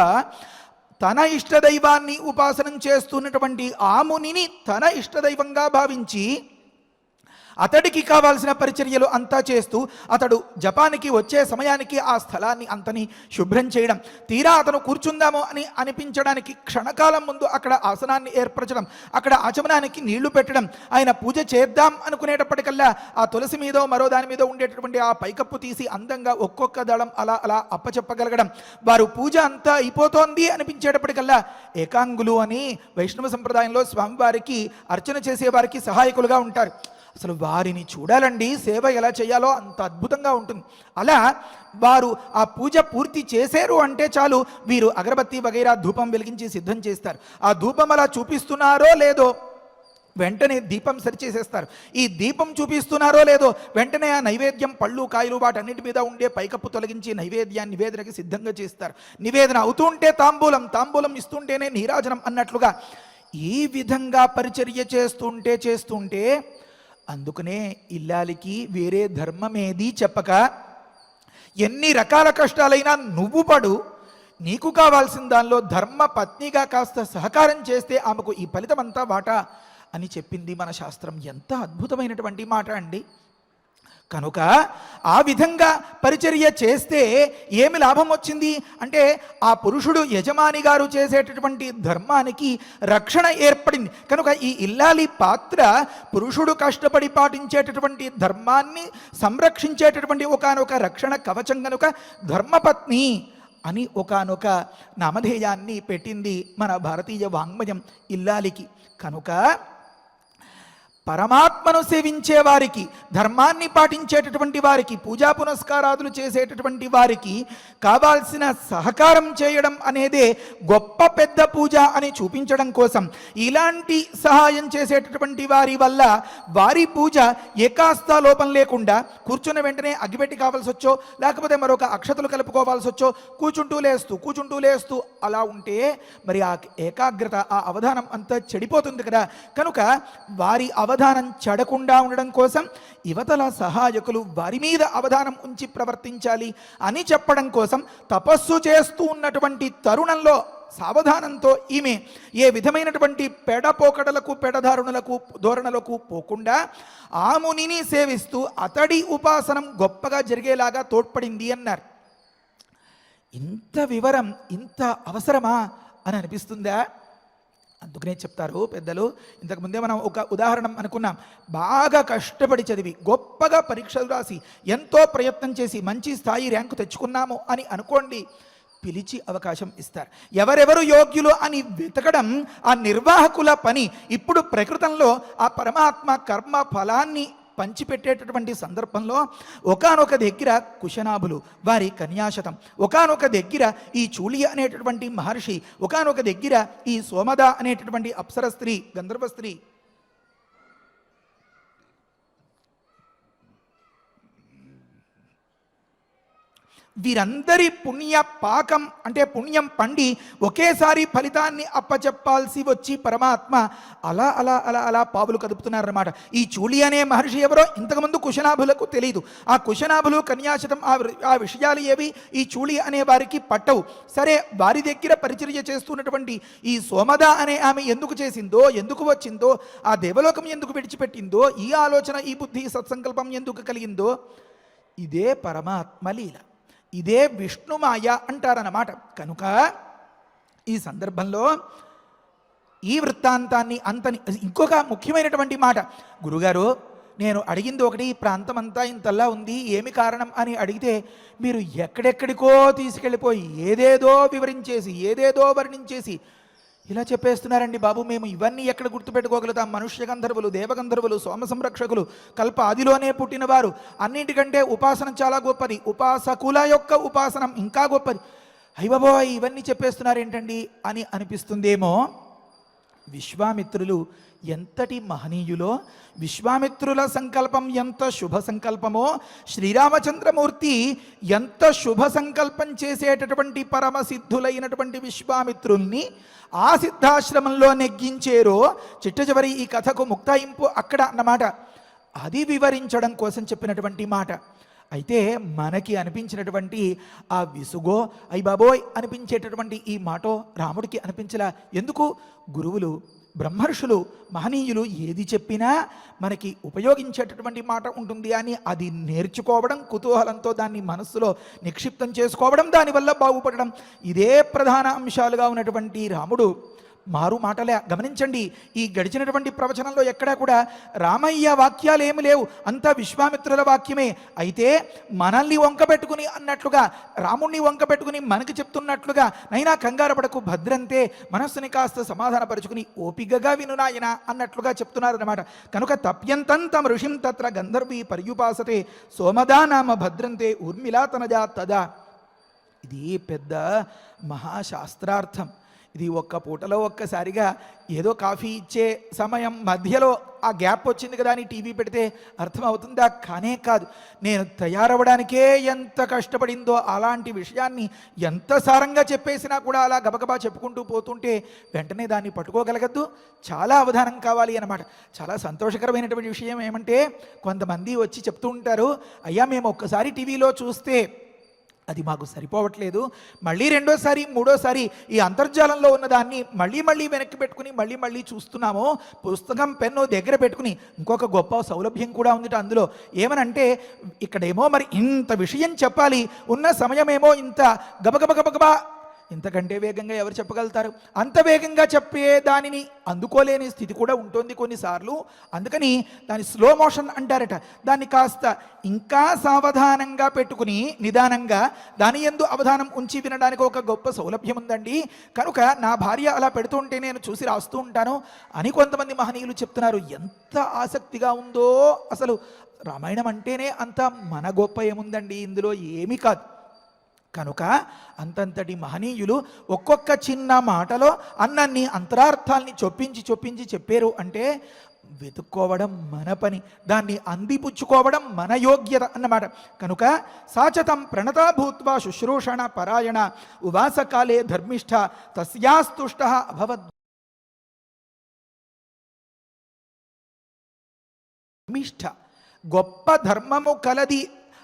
తన ఇష్టదైవాన్ని ఉపాసనం చేస్తున్నటువంటి ఆ మునిని తన ఇష్టదైవంగా భావించి అతడికి కావాల్సిన పరిచర్యలు అంతా చేస్తూ అతడు జపానికి వచ్చే సమయానికి ఆ స్థలాన్ని అంతని శుభ్రం చేయడం, తీరా అతను కూర్చుందామో అని అనిపించడానికి క్షణకాలం ముందు అక్కడ ఆసనాన్ని ఏర్పరచడం, అక్కడ ఆచమనానికి నీళ్లు పెట్టడం, ఆయన పూజ చేద్దాం అనుకునేటప్పటికల్లా ఆ తులసి మీదో మరో దాని మీద ఉండేటటువంటి ఆ పైకప్పు తీసి అందంగా ఒక్కొక్క దళం అలా అలా అప్పచెప్పగలగడం, వారు పూజ అంతా అయిపోతోంది అనిపించేటప్పటికల్లా ఏకాంగులు అని వైష్ణవ సంప్రదాయంలో స్వామివారికి అర్చన చేసేవారికి సహాయకులుగా ఉంటారు. అసలు వారిని చూడాలండి, సేవ ఎలా చేయాలో అంత అద్భుతంగా ఉంటుంది. అలా వారు ఆ పూజ పూర్తి చేశారు అంటే చాలు, వీరు అగరబత్తి వగైరా ధూపం వెలిగించి సిద్ధం చేస్తారు. ఆ ధూపం అలా చూపిస్తున్నారో లేదో వెంటనే దీపం సరిచేసేస్తారు. ఈ దీపం చూపిస్తున్నారో లేదో వెంటనే ఆ నైవేద్యం పళ్ళు కాయలు వాటన్నిటి మీద ఉండే పైకప్పు తొలగించి నైవేద్యాన్ని నివేదనకి సిద్ధంగా చేస్తారు. నివేదన అవుతుంటే తాంబూలం, తాంబూలం ఇస్తుంటేనే నీరాజనం అన్నట్లుగా ఈ విధంగా పరిచర్య చేస్తుంటే అందుకనే ఇల్లాలికి వేరే ధర్మమేది చెప్పక ఎన్ని రకాల కష్టాలైనా నువ్వు పడు, నీకు కావాల్సిన దానిలో ధర్మ పత్నిగా కాస్త సహకారం చేస్తే ఆమెకు ఈ ఫలితం అంతా వాటా అని చెప్పింది మన శాస్త్రం. ఎంత అద్భుతమైనటువంటి మాట అండి. కనుక ఆ విధంగా పరిచర్య చేస్తే ఏమి లాభం వచ్చింది అంటే ఆ పురుషుడు యజమాని గారు చేసేటటువంటి ధర్మానికి రక్షణ ఏర్పడింది. కనుక ఈ ఇల్లాలి పాత్ర పురుషుడు కష్టపడి పాటించేటటువంటి ధర్మాన్ని సంరక్షించేటటువంటి ఒకానొక రక్షణ కవచం. కనుక ధర్మపత్ని అని ఒకానొక నామధేయాన్ని పెట్టింది మన భారతీయ వాంగ్మయం ఇల్లాలికి. కనుక పరమాత్మను సేవించే వారికి, ధర్మాన్ని పాటించేటటువంటి వారికి, పూజా పునస్కారాదులు చేసేటటువంటి వారికి కావాల్సిన సహకారం చేయడం అనేదే గొప్ప పెద్ద పూజ అని చూపించడం కోసం ఇలాంటి సహాయం చేసేటటువంటి వారి వల్ల వారి పూజ ఏకాస్త లోపం లేకుండా కూర్చున్న వెంటనే అగ్గిపెట్టి కావాల్సి వచ్చో లేకపోతే మరొక అక్షతలు కలుపుకోవాల్సి వచ్చో కూర్చుంటూ లేస్తూ అలా ఉంటే మరి ఆ ఏకాగ్రత, ఆ అవధానం అంతా చెడిపోతుంది కదా. కనుక వారి అవధానం చెడకుండా ఉండడం కోసం యువతల సహాయకులు వారి మీద అవధానం ఉంచి ప్రవర్తించాలి అని చెప్పడం కోసం తపస్సు చేస్తూ ఉన్నటువంటి తరుణంలో సావధానంతో ఈమె ఏ విధమైనటువంటి పెడపోకడలకు, పెడధారుణులకు, ధోరణులకు పోకుండా ఆ మునిని సేవిస్తూ అతడి ఉపాసనం గొప్పగా జరిగేలాగా తోడ్పడింది అన్నారు. ఇంత వివరం, ఇంత అవసరమా అని అనిపిస్తుందా? అందుకనే చెప్తారు పెద్దలు. ఇంతకుముందే మనం ఒక ఉదాహరణ అనుకున్నాం. బాగా కష్టపడి చదివి గొప్పగా పరీక్షలు రాసి ఎంతో ప్రయత్నం చేసి మంచి స్థాయి ర్యాంకు తెచ్చుకున్నాము అని అనుకోండి, పిలిచి అవకాశం ఇస్తారు. ఎవరెవరు యోగ్యులు అని వెతకడం ఆ నిర్వాహకుల పని. ఇప్పుడు ప్రకృతంలో ఆ పరమాత్మ కర్మ ఫలాన్ని పంచిపెట్టేటటువంటి సందర్భంలో ఒకానొక దగ్గర కుశనాభులు, వారి కన్యాశతం, ఒకానొక దగ్గర ఈ చూళి అనేటటువంటి మహర్షి, ఒకానొక దగ్గర ఈ సోమద అనేటటువంటి అప్సర స్త్రీ, గంధర్వ స్త్రీ, వీరందరి పుణ్య పాకం అంటే పుణ్యం పండి ఒకేసారి ఫలితాన్ని అప్పచెప్పాల్సి వచ్చి పరమాత్మ అలా అలా అలా అలా పావులు కదుపుతున్నారన్నమాట. ఈ చూళి అనే మహర్షి ఎవరో ఇంతకుముందు కుశనాభులకు తెలియదు. ఆ కుశనాభులు కన్యాశతం ఆ విషయాలు ఏవి ఈ చూళి అనే వారికి పట్టవు. సరే, వారి దగ్గర పరిచర్య చేస్తున్నటువంటి ఈ సోమద అనే ఆమె ఎందుకు చేసిందో, ఎందుకు వచ్చిందో, ఆ దేవలోకం ఎందుకు విడిచిపెట్టిందో, ఈ ఆలోచన, ఈ బుద్ధి, సత్సంకల్పం ఎందుకు కలిగిందో, ఇదే పరమాత్మ లీల, ఇదే విష్ణుమాయ అంటారన్నమాట. కనుక ఈ సందర్భంలో ఈ వృత్తాంతాన్ని ఇంకొక ముఖ్యమైనటువంటి మాట, గురుగారు నేను అడిగింది ఒకటి, ఈ ప్రాంతం అంతా ఇంతలా ఉంది, ఏమి కారణం అని అడిగితే మీరు ఎక్కడెక్కడికో తీసుకెళ్ళిపోయి ఏదేదో వివరించేసి ఏదేదో వర్ణించేసి ఇలా చెప్పేస్తున్నారండి బాబు. మేము ఇవన్నీ ఎక్కడ గుర్తుపెట్టుకోగలుగుతాం? మనుష్య గంధర్వులు, దేవగంధర్వులు, సోమ సంరక్షకులు, కల్ప ఆదిలోనే పుట్టినవారు. అన్నింటికంటే ఉపాసన చాలా గొప్పది, ఉపాసకుల యొక్క ఉపాసనం ఇంకా గొప్పది. అయ్యబాబోయ్ ఇవన్నీ చెప్పేస్తున్నారు ఏంటండి అని అనిపిస్తుందేమో. విశ్వామిత్రులు ఎంతటి మహనీయులో, విశ్వామిత్రుల సంకల్పం ఎంత శుభ సంకల్పమో, శ్రీరామచంద్రమూర్తి ఎంత శుభ సంకల్పం చేసేటటువంటి పరమసిద్ధులైనటువంటి విశ్వామిత్రుల్ని ఆ సిద్ధాశ్రమంలో నెగ్గించేరో చిట్ట చివరి ఈ కథకు ముక్తాయింపు అక్కడ అన్నమాట. అది వివరించడం కోసం చెప్పినటువంటి మాట. అయితే మనకి అనిపించినటువంటి ఆ విసుగో, అయ్య బాబోయ్ అనిపించేటటువంటి ఈ మాటో రాముడికి అనిపించలా. ఎందుకు? గురువులు, బ్రహ్మర్షులు, మహనీయులు ఏది చెప్పినా మనకి ఉపయోగించేటటువంటి మాట ఉంటుంది అని అది నేర్చుకోవడం, కుతూహలంతో దాన్ని మనస్సులో నిక్షిప్తం చేసుకోవడం, దానివల్ల బాగుపడడం, ఇదే ప్రధాన అంశాలుగా ఉన్నటువంటి రాముడు మారు మాటలే. గమనించండి, ఈ గడిచినటువంటి ప్రవచనంలో ఎక్కడా కూడా రామయ్య వాక్యాలు ఏమి లేవు, అంతా విశ్వామిత్రుల వాక్యమే. అయితే మనల్ని వంకబెట్టుకుని అన్నట్లుగా, రాముణ్ణి వంకబెట్టుకుని మనకి చెప్తున్నట్లుగా, నైనా కంగారు పడకు భద్రంతే, మనస్సుని కాస్త సమాధానపరుచుకుని ఓపికగా వినునాయన అన్నట్లుగా చెప్తున్నారన్నమాట. కనుక తప్యంతం ఋషిం తత్ర గంధర్వీ పర్యుపాసతే సోమదా నామ భద్రంతే ఊర్మిళా తనజా తదా. ఇది పెద్ద మహాశాస్త్రార్థం. ఇది ఒక్క పూటలో ఒక్కసారిగా ఏదో కాఫీ ఇచ్చే సమయం మధ్యలో ఆ గ్యాప్ వచ్చింది కదా అని టీవీ పెడితే అర్థమవుతుందా? కానే కాదు. నేను తయారవడానికే ఎంత కష్టపడిందో అలాంటి విషయాన్ని ఎంత సారంగా చెప్పేసినా కూడా అలా గబగబా చెప్పుకుంటూ పోతుంటే వెంటనే దాన్ని పట్టుకోగలగద్దు. చాలా అవధానం కావాలి అన్నమాట. చాలా సంతోషకరమైనటువంటి విషయం ఏమంటే, కొంతమంది వచ్చి చెప్తూ ఉంటారు, అయ్యా మేము ఒక్కసారి టీవీలో చూస్తే అది మాకు సరిపోవట్లేదు, మళ్ళీ రెండోసారి మూడోసారి ఈ అంతర్జాలంలో ఉన్నదాన్ని మళ్ళీ వెనక్కి పెట్టుకుని మళ్ళీ చూస్తున్నాము. పుస్తకం పెన్ను దగ్గర పెట్టుకుని ఇంకొక గొప్ప సౌలభ్యం కూడా ఉంది అందులో. ఏమనంటే ఇక్కడేమో మరి ఇంత విషయం చెప్పాలి, ఉన్న సమయమేమో ఇంత గబగబా, ఇంతకంటే వేగంగా ఎవరు చెప్పగలుగుతారు? అంత వేగంగా చెప్పే దానిని అందుకోలేని స్థితి కూడా ఉంటుంది కొన్నిసార్లు. అందుకని దాని స్లో మోషన్ అంటారట. దాన్ని కాస్త ఇంకా సావధానంగా పెట్టుకుని నిదానంగా దాని యందు అవధానం ఉంచి వినడానికి ఒక గొప్ప సౌలభ్యం ఉందండి. కనుక నా భార్య అలా పెడుతుంటే నేను చూసి రాస్తూ ఉంటాను అని కొంతమంది మహనీయులు చెప్తున్నారు. ఎంత ఆసక్తిగా ఉందో అసలు. రామాయణం అంటేనే అంత మన గొప్ప ఏముందండి, ఇందులో ఏమీ కాదు. కనుక అంతంతటి మహనీయులు ఒక్కొక్క చిన్న మాటలో అన్నన్ని అంతరార్థాల్ని చొప్పించి చెప్పారు అంటే వెతుక్కోవడం మన పని, దాన్ని అందిపుచ్చుకోవడం మన యోగ్యత అన్నమాట. కనుక సాచతం ప్రణతా భూత్వా శుశ్రూషణ పరాయణ ఉవాసకాలే ధర్మిష్ఠ తస్యాస్తుష్ట అభవద్. ధర్మిష్ఠ గొప్ప ధర్మము కలది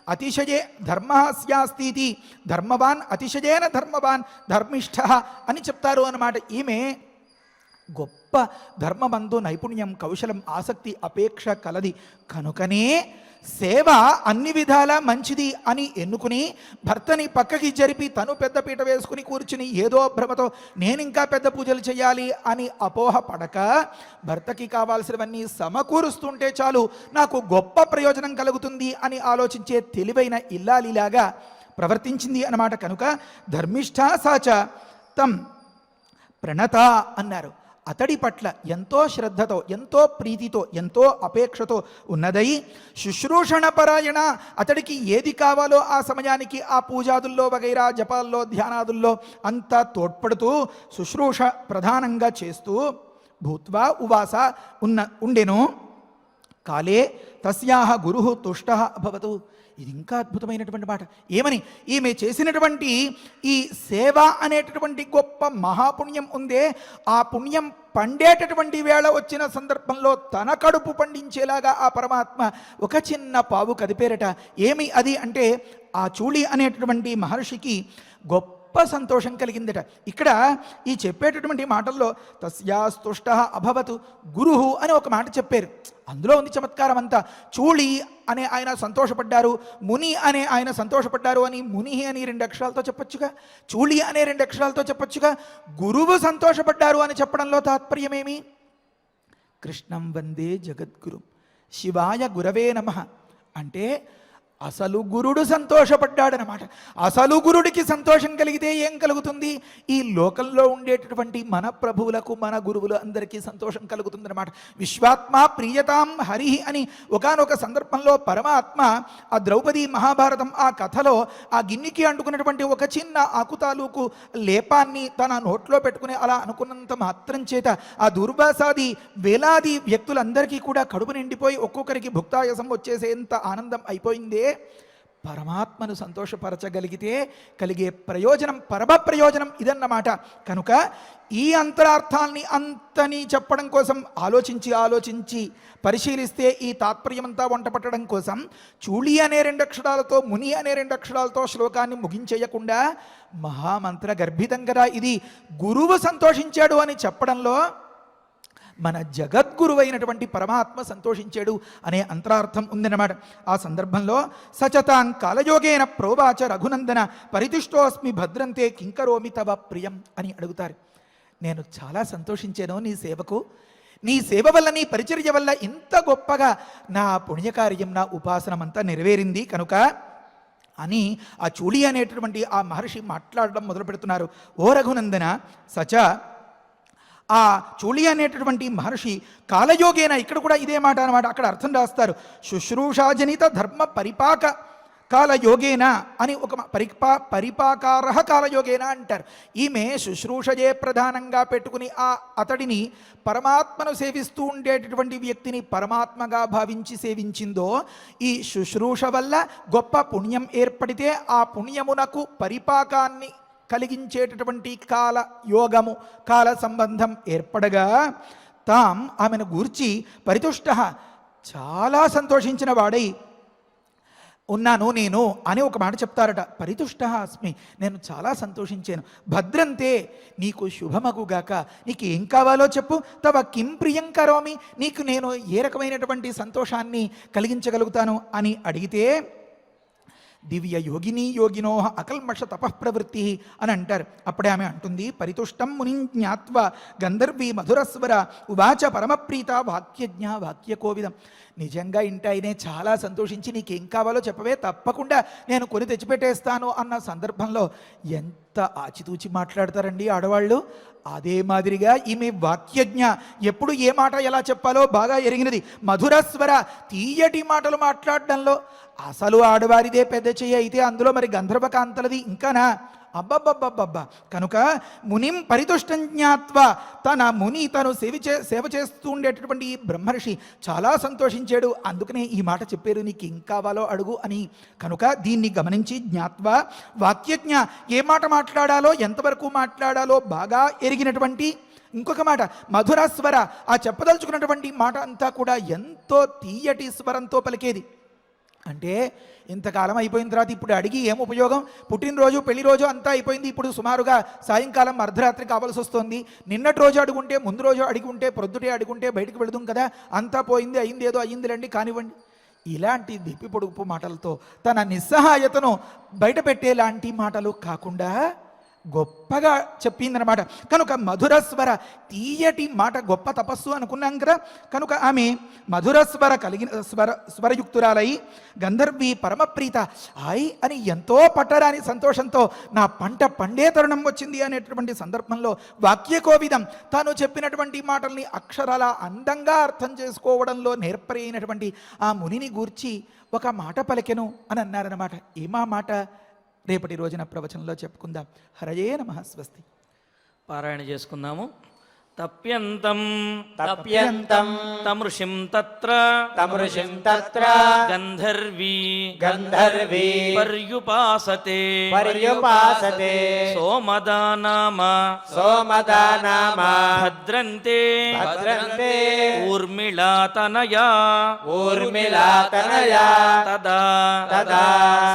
అతిశయే ధర్మ స్యాస్తి, ధర్మవాన్ అతిశయేన ధర్మవాన్ ధర్మిష్ఠ అని చెప్తారు అన్నమాట. ఈమె గొప్ప ధర్మబంధు నైపుణ్యం, కౌశలం, ఆసక్తి, అపేక్ష కలది. కనుకనే సేవ అన్ని విధాలా మంచిది అని ఎన్నుకుని భర్తని పక్కకి జరిపి తను పెద్ద పీట వేసుకుని కూర్చుని ఏదో భ్రమతో నేను ఇంకా పెద్ద పూజలు చేయాలి అని అపోహ పడక భర్తకి కావాల్సినవన్నీ సమకూరుస్తుంటే చాలు నాకు గొప్ప ప్రయోజనం కలుగుతుంది అని ఆలోచించే తెలివైన ఇల్లాలిలాగా ప్రవర్తించింది అన్నమాట. కనుక ధర్మిష్ఠ సాచ తం ప్రణత అన్నారు. అతడి పట్ల ఎంతో శ్రద్ధతో, ఎంతో ప్రీతితో, ఎంతో అపేక్షతో ఉన్నదై శుశ్రూషణ పరాయణ, అతడికి ఏది కావాలో ఆ సమయానికి ఆ పూజాదుల్లో వగైరా జపాల్లో ధ్యానాదుల్లో అంతా తోడ్పడుతూ శుశ్రూష ప్రధానంగా చేస్తూ భూత్వా ఉవాస ఉండెను. కాలే తస్యాహ గురు తుష్ట అభవతు. ఇది ఇంకా అద్భుతమైనటువంటి మాట. ఏమని? ఈమె చేసినటువంటి ఈ సేవ అనేటటువంటి గొప్ప మహాపుణ్యం ఉందే, ఆ పుణ్యం పండేటటువంటి వేళ వచ్చిన సందర్భంలో తన కడుపు పండించేలాగా ఆ పరమాత్మ ఒక చిన్న పావు కదిపేరట. ఏమి అది అంటే, ఆ చూళి అనేటటువంటి మహర్షికి గొప్ప సంతోషం కలిగిందట. ఇక్కడ ఈ చెప్పేటటువంటి మాటల్లో తస్యాస్తుష్ట అభవతు గురుహు అని ఒక మాట చెప్పారు. అందులో ఉంది చమత్కారం అంతా. చూళి అనే ఆయన సంతోషపడ్డారు, ముని అనే ఆయన సంతోషపడ్డారు అని ముని అని 2 అక్షరాలతో చెప్పొచ్చుగా, చూళి అనే 2 అక్షరాలతో చెప్పొచ్చుగా. గురువు సంతోషపడ్డారు అని చెప్పడంలో తాత్పర్యమేమి? కృష్ణం వందే జగద్గురు శివాయ గురవే నమః అంటే అసలు గురుడు సంతోషపడ్డాడనమాట. అసలు గురుడికి సంతోషం కలిగితే ఏం కలుగుతుంది? ఈ లోకంలో ఉండేటటువంటి మన ప్రభువులకు, మన గురువులు అందరికీ సంతోషం కలుగుతుందన్నమాట. విశ్వాత్మ ప్రియతాం హరి అని ఒకానొక సందర్భంలో పరమాత్మ ఆ ద్రౌపది మహాభారతం ఆ కథలో ఆ గిన్నెకి అంటుకున్నటువంటి ఒక చిన్న ఆకుతాలూకు లేపాన్ని తన నోట్లో పెట్టుకుని అలా అనుకున్నంత మాత్రం చేత ఆ దుర్వాసాది వేలాది వ్యక్తులందరికీ కూడా కడుపు నిండిపోయి ఒక్కొక్కరికి భుక్తాయసం వచ్చేసేంత ఆనందం అయిపోయిందే. పరమాత్మను సంతోషపరచగలిగితే కలిగే ప్రయోజనం, పరమ ప్రయోజనం ఇదన్నమాట. కనుక ఈ అంతరార్థాల్ని అంతని చెప్పడం కోసం ఆలోచించి పరిశీలిస్తే ఈ తాత్పర్యమంతా వంట పట్టడం కోసం చూళి అనే 2 అక్షరాలతో, ముని అనే 2 అక్షరాలతో శ్లోకాన్ని ముగించేయకుండా మహామంత్ర గర్భితం కదా ఇది. గురువు సంతోషించాడు అని చెప్పడంలో మన జగద్గురువైనటువంటి పరమాత్మ సంతోషించాడు అనే అంతరార్థం ఉందన్నమాట. ఆ సందర్భంలో సచతాం కాలయోగేన ప్రోవాచ రఘునందన పరితుష్టోస్మి భద్రంతే కింకరోమి తవ ప్రియం అని అడుగుతారు. నేను చాలా సంతోషించాను నీ సేవకు, నీ సేవ వల్ల, నీ పరిచర్య వల్ల ఇంత గొప్పగా నా పుణ్యకార్యం, నా ఉపాసనమంతా నెరవేరింది కనుక అని ఆ చూళి అనేటటువంటి ఆ మహర్షి మాట్లాడడం మొదలు పెడుతున్నారు. ఓ రఘునందన సచ, ఆ చూళి అనేటటువంటి మహర్షి కాలయోగేన, ఇక్కడ కూడా ఇదే మాట అన్నమాట. అక్కడ అర్థం రాస్తారు, శుశ్రూషాజనిత ధర్మ పరిపాక కాలయోగేన అని ఒక పరిపాకార కాలయోగేన అంటారు. ఈమె శుశ్రూషయే ప్రధానంగా పెట్టుకుని అతడిని పరమాత్మను సేవిస్తూ ఉండేటటువంటి వ్యక్తిని పరమాత్మగా భావించి సేవించిందో, ఈ శుశ్రూష వల్ల గొప్ప పుణ్యం ఏర్పడితే ఆ పుణ్యమునకు పరిపాకాన్ని కలిగించేటటువంటి కాల యోగము, కాల సంబంధం ఏర్పడగా తాం ఆమెను గూర్చి పరితుష్ట చాలా సంతోషించిన వాడై ఉన్నాను నేను అని ఒక మాట చెప్తారట. పరితుష్ట అస్మి, నేను చాలా సంతోషించాను. భద్రంతే, నీకు శుభమగుగాక, నీకు ఏం కావాలో చెప్పు. తవ కిం ప్రియం కరోమి, నీకు నేను ఏ రకమైనటువంటి సంతోషాన్ని కలిగించగలుగుతాను అని అడిగితే, దివ్య యోగిని యోగినో అకల్మష తపఃప్రవృత్తి అని అంటారు. అప్పుడే ఆమె అంటుంది, పరితుష్టం ముని జ్ఞాత్వ గంధర్వీ మధురస్వర ఉవాచ పరమప్రీత వాక్యజ్ఞ వాక్యకోవిదం. నిజంగా ఇంటాయనే చాలా సంతోషించి నీకేం కావాలో చెప్పవే, తప్పకుండా నేను కొని తెచ్చిపెట్టేస్తాను అన్న సందర్భంలో ఎంత ఆచితూచి మాట్లాడతారండి ఆడవాళ్ళు. అదే మాదిరిగా ఈమె వాక్యజ్ఞ, ఎప్పుడు ఏ మాట ఎలా చెప్పాలో బాగా ఎరిగినది. మధురస్వర, తీయటి మాటలు మాట్లాడడంలో అసలు ఆడవారిదే పెద్ద చెయ్యి అయితే అందులో మరి గంధర్వకాంతలది ఇంకానా, అబ్బబ్బబ్బబ్బబ్బా. కనుక మునిం పరితుష్టం జ్ఞాత్వ, తన ముని తను సేవ చేస్తూ ఉండేటటువంటి ఈ బ్రహ్మర్షి చాలా సంతోషించాడు. అందుకనే ఈ మాట చెప్పారు, నీకు ఏం కావాలో అడుగు అని. కనుక దీన్ని గమనించి జ్ఞాత్వ వాక్యజ్ఞ, ఏ మాట మాట్లాడాలో ఎంతవరకు మాట్లాడాలో బాగా ఎరిగినటువంటి ఇంకొక మాట మధుర స్వర, ఆ చెప్పదలుచుకున్నటువంటి మాట అంతా కూడా ఎంతో తీయటి స్వరంతో పలికేది. అంటే ఇంతకాలం అయిపోయిన తర్వాత ఇప్పుడు అడిగి ఏం ఉపయోగం, పుట్టినరోజు పెళ్లి రోజు అంతా అయిపోయింది, ఇప్పుడు సుమారుగా సాయంకాలం అర్ధరాత్రి కావాల్సి వస్తుంది. నిన్నటి రోజు అడుగుంటే, ముందు రోజు అడుగుంటే, ప్రొద్దుటే అడుగుంటే బయటకు వెళదాం కదా, అంతా పోయింది, అయింది, ఏదో అయ్యింది రండి కానివ్వండి. ఇలాంటి దిప్పి పొడుపు మాటలతో తన నిస్సహాయతను బయట పెట్టేలాంటి మాటలు కాకుండా గొప్పగా చెప్పిందనమాట. కనుక మధురస్వర, తీయటి మాట గొప్ప తపస్సు అనుకున్నాం కదా. కనుక ఆమె మధురస్వర కలిగిన స్వరయుక్తురాలై గంధర్వీ పరమప్రీత ఆయ్ అని ఎంతో పట్టరాని సంతోషంతో నా పంట పండే తరుణం వచ్చింది అనేటటువంటి సందర్భంలో వాక్యకోవిదం, తాను చెప్పినటువంటి మాటల్ని అక్షరాల అందంగా అర్థం చేసుకోవడంలో నేర్పరి అయినటువంటి ఆ మునిని గూర్చి ఒక మాట పలికెను అని అన్నారన్నమాట. ఏమా మాట రేపటి రోజున ప్రవచనంలో చెప్పుకుందాం. హరయే నమః. స్వస్తి. పారాయణ చేసుకుందాము. తప్యంతం తప్యంతం తమృషిం తత్ర తమృషిం తత్ర గంధర్వీ గంధర్వీ పర్యుపాసతే పర్యుపాసతే సోమదానామ సోమదానామ భద్రంతే భద్రంతే ఊర్మిళాతనయా ఊర్మిళాతనయా తదా తదా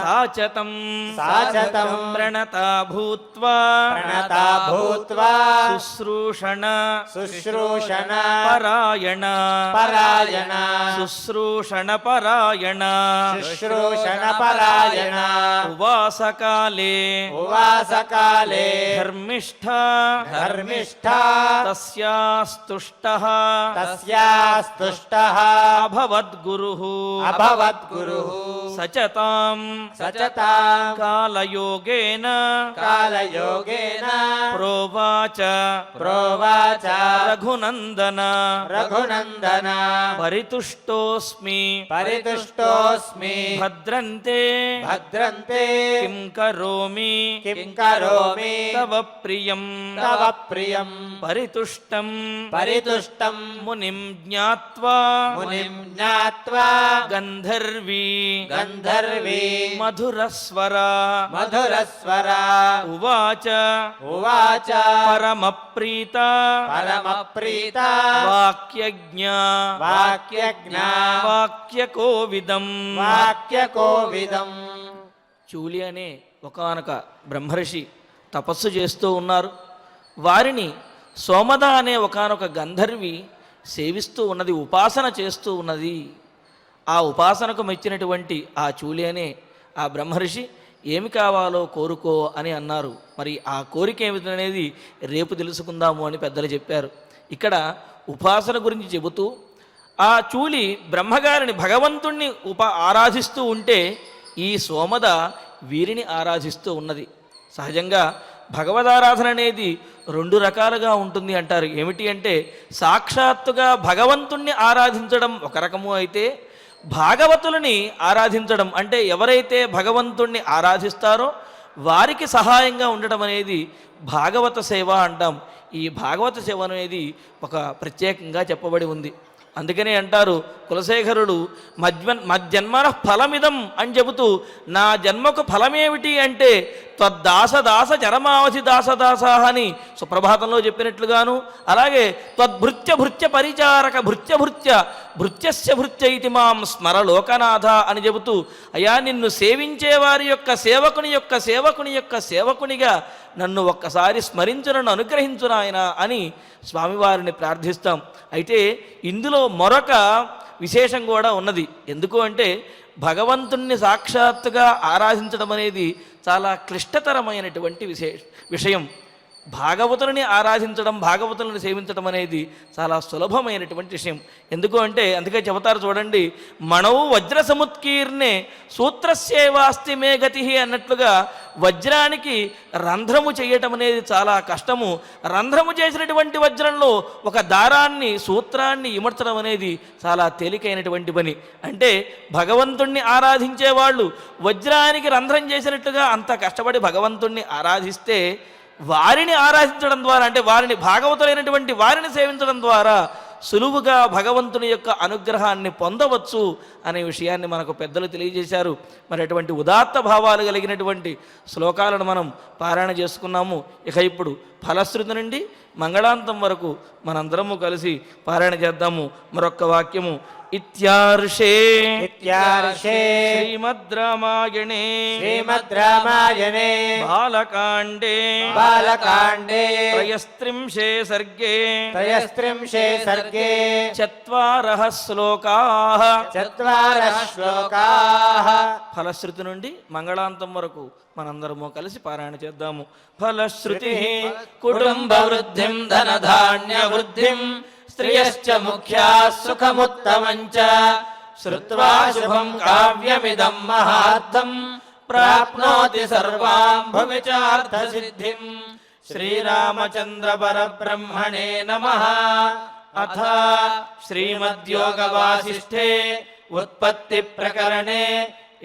సాచతం సాచతం ప్రణతా భూత్వా ప్రణతా భూత్వా శుశ్రూషణ శుశ్రూషణ పరాయణ పరాయణ శుశ్రూషణ పరాయణ శుశ్రూషణ పరాయణ ఉవాసకాలే ఉవాసకాలే ధర్మిష్ఠ ధర్మిష్ఠ తస్యాస్తుష్టః తస్యాస్తుష్టః అభవద్గురుః అభవద్గురుః సచతాం సచతాం కాలయోగేన కాలయోగేన ప్రోవాచ ప్రోవాచ రఘునందన రఘునందన పరితుష్టోస్మి పరితుష్టోస్మి భద్రంతే భద్రంతే కిం కరోమి కిం కరోమి తవ ప్రియం తవ ప్రియం పరితుష్టం పరితుష్టం మునిం జ్ఞాత్వా మునిం జ్ఞాత్వా గంధర్వీ గంధర్వీ మధురస్వర మధురస్వర ఉవాచ ఉవాచ పరమప్రీత పరమప్రీత వాక్యజ్ఞ వాక్యజ్ఞ వాక్యకోవిదం. వాక్యకోవిదం. చూలి అనే ఒకానొక బ్రహ్మర్షి తపస్సు చేస్తూ ఉన్నారు. వారిని సోమద అనే ఒకానొక గంధర్వి సేవిస్తూ ఉన్నది, ఉపాసన చేస్తూ ఉన్నది. ఆ ఉపాసనకు మెచ్చినటువంటి ఆ చూలి అనే ఆ బ్రహ్మర్షి ఏమి కావాలో కోరుకో అని అన్నారు. మరి ఆ కోరిక ఏమిటనేది రేపు తెలుసుకుందాము అని పెద్దలు చెప్పారు. ఇక్కడ ఉపాసన గురించి చెబుతూ ఆ చూలి బ్రహ్మగారిని భగవంతుణ్ణి ఆరాధిస్తూ ఉంటే ఈ సోమద వీరిని ఆరాధిస్తూ ఉన్నది. సహజంగా భగవదారాధన అనేది రెండు రకాలుగా ఉంటుంది అంటారు. ఏమిటి అంటే సాక్షాత్తుగా భగవంతుణ్ణి ఆరాధించడం ఒక రకము అయితే, భాగవతులని ఆరాధించడం అంటే ఎవరైతే భగవంతుణ్ణి ఆరాధిస్తారో వారికి సహాయంగా ఉండటం అనేది భాగవత సేవ అంటాం. ఈ భాగవత సేవ అనేది ఒక ప్రత్యేకంగా చెప్పబడి ఉంది. అందుకనే అంటారు కులశేఖరుడు మజ్జన్మన ఫలమిదం అని చెబుతూ, నా జన్మకు ఫలమేమిటి అంటే త్వద్దాస దాస చరమావధి దాసదాస అని సుప్రభాతంలో చెప్పినట్లుగాను, అలాగే త్వద్భృత్య భృత్య పరిచారక భృత్య భృత్య భృత్యస్య భృత్య ఇతి మాం స్మర లోకనాథ అని చెబుతూ, అయా నిన్ను సేవించే వారి యొక్క సేవకుని యొక్క సేవకునిగా నన్ను ఒక్కసారి స్మరించు, నన్ను అనుగ్రహించు నాయన అని స్వామివారిని ప్రార్థిస్తాం. అయితే ఇందులో మరొక విశేషం కూడా ఉన్నది. ఎందుకు అంటే భగవంతుణ్ణి సాక్షాత్తుగా ఆరాధించడం అనేది చాలా క్లిష్టతరమైనటువంటి విషయం. భాగవతులని ఆరాధించడం, భాగవతులను సేవించడం అనేది చాలా సులభమైనటువంటి విషయం. ఎందుకు అంటే అందుకే చెబుతారు చూడండి, మణౌ వజ్ర సముత్కీర్ణే సూత్రస్యేవాస్తి మే గతి అన్నట్లుగా వజ్రానికి రంధ్రము చేయటం అనేది చాలా కష్టము. రంధ్రము చేసినటువంటి వజ్రంలో ఒక దారాన్ని సూత్రాన్ని ఇమర్చడం అనేది చాలా తేలికైనటువంటి పని. అంటే భగవంతుణ్ణి ఆరాధించే వాళ్ళు వజ్రానికి రంధ్రం చేసినట్లుగా అంత కష్టపడి భగవంతుణ్ణి ఆరాధిస్తే వారిని ఆరాధించడం ద్వారా, అంటే వారిని భాగవతులైనటువంటి వారిని సేవించడం ద్వారా సులువుగా భగవంతుని యొక్క అనుగ్రహాన్ని పొందవచ్చు అనే విషయాన్ని మనకు పెద్దలు తెలియజేశారు. మరి అటువంటి ఉదాత్త భావాలు కలిగినటువంటి శ్లోకాలను మనం పారాయణ చేసుకున్నాము. ఇక ఇప్పుడు ఫలశ్రుతి నుండి మంగళాంతం వరకు మనందరము కలిసి పారాయణ చేద్దాము. మరొక్క వాక్యము ఇత్యార్షే శ్రీమద్ రామాయణే బాలకాండే త్రయస్త్రింశే సర్గే చత్వారః శ్లోకాః ఫలశ్రుతి నుండి మంగళాంతం వరకు మనందరము కలిసి పారాయణ చేద్దాము. ఫలశ్రుతి కుటుంబ వృద్ధిం ధనధాన్య వృద్ధిం స్త్రియశ్చ ముఖ్యాః సుఖముత్తమంచ శ్రుత్వా శుభం కావ్యమిదం మహార్థం ప్రాప్నోతి సర్వాం భవిచార్థ సిద్ధిం. శ్రీరామచంద్ర పరబ్రహ్మణే నమః. అథ శ్రీమద్యోగ వాసిష్ఠే ఉత్పత్తి ప్రకరణే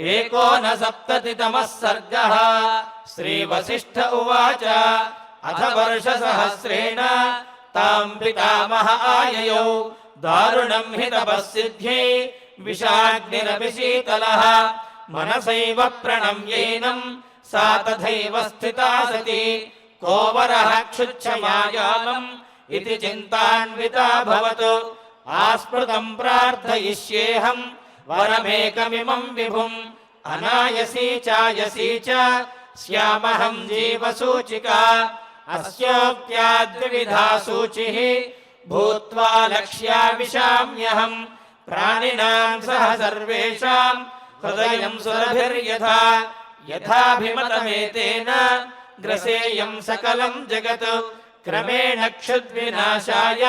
69తమః సర్గః. శ్రీ వసిష్ఠ ఉవాచ అథ వర్షసహస్రేణ తాం పితామహ ఆయయౌ దారుణం హి తపస్సిద్ధ్యై విషాగ్నిరపి శీతలః మనసైవ ప్రణమ్యేనం సా తథైవ స్థితా సతి కో వరః క్షుచ్ఛమాయాలం ఇతి చింతాన్వితాభవత్. ఆస్మృతం ప్రార్థయిష్యేహం వరమేకమిమం విభుం అనాయసీ చాయసీ చ స్యామహం జీవసూచికా అస్యోక్త్యాద్విధా సూచిః భూత్వా లక్ష్యా విశామ్యహం ప్రాణినాం సహ సర్వేషాం హృదయం సురభిర్యథా యథాభిమతమేతేన గ్రసేయం సకలం జగత్ క్రమేణ క్షుద్వినాశాయ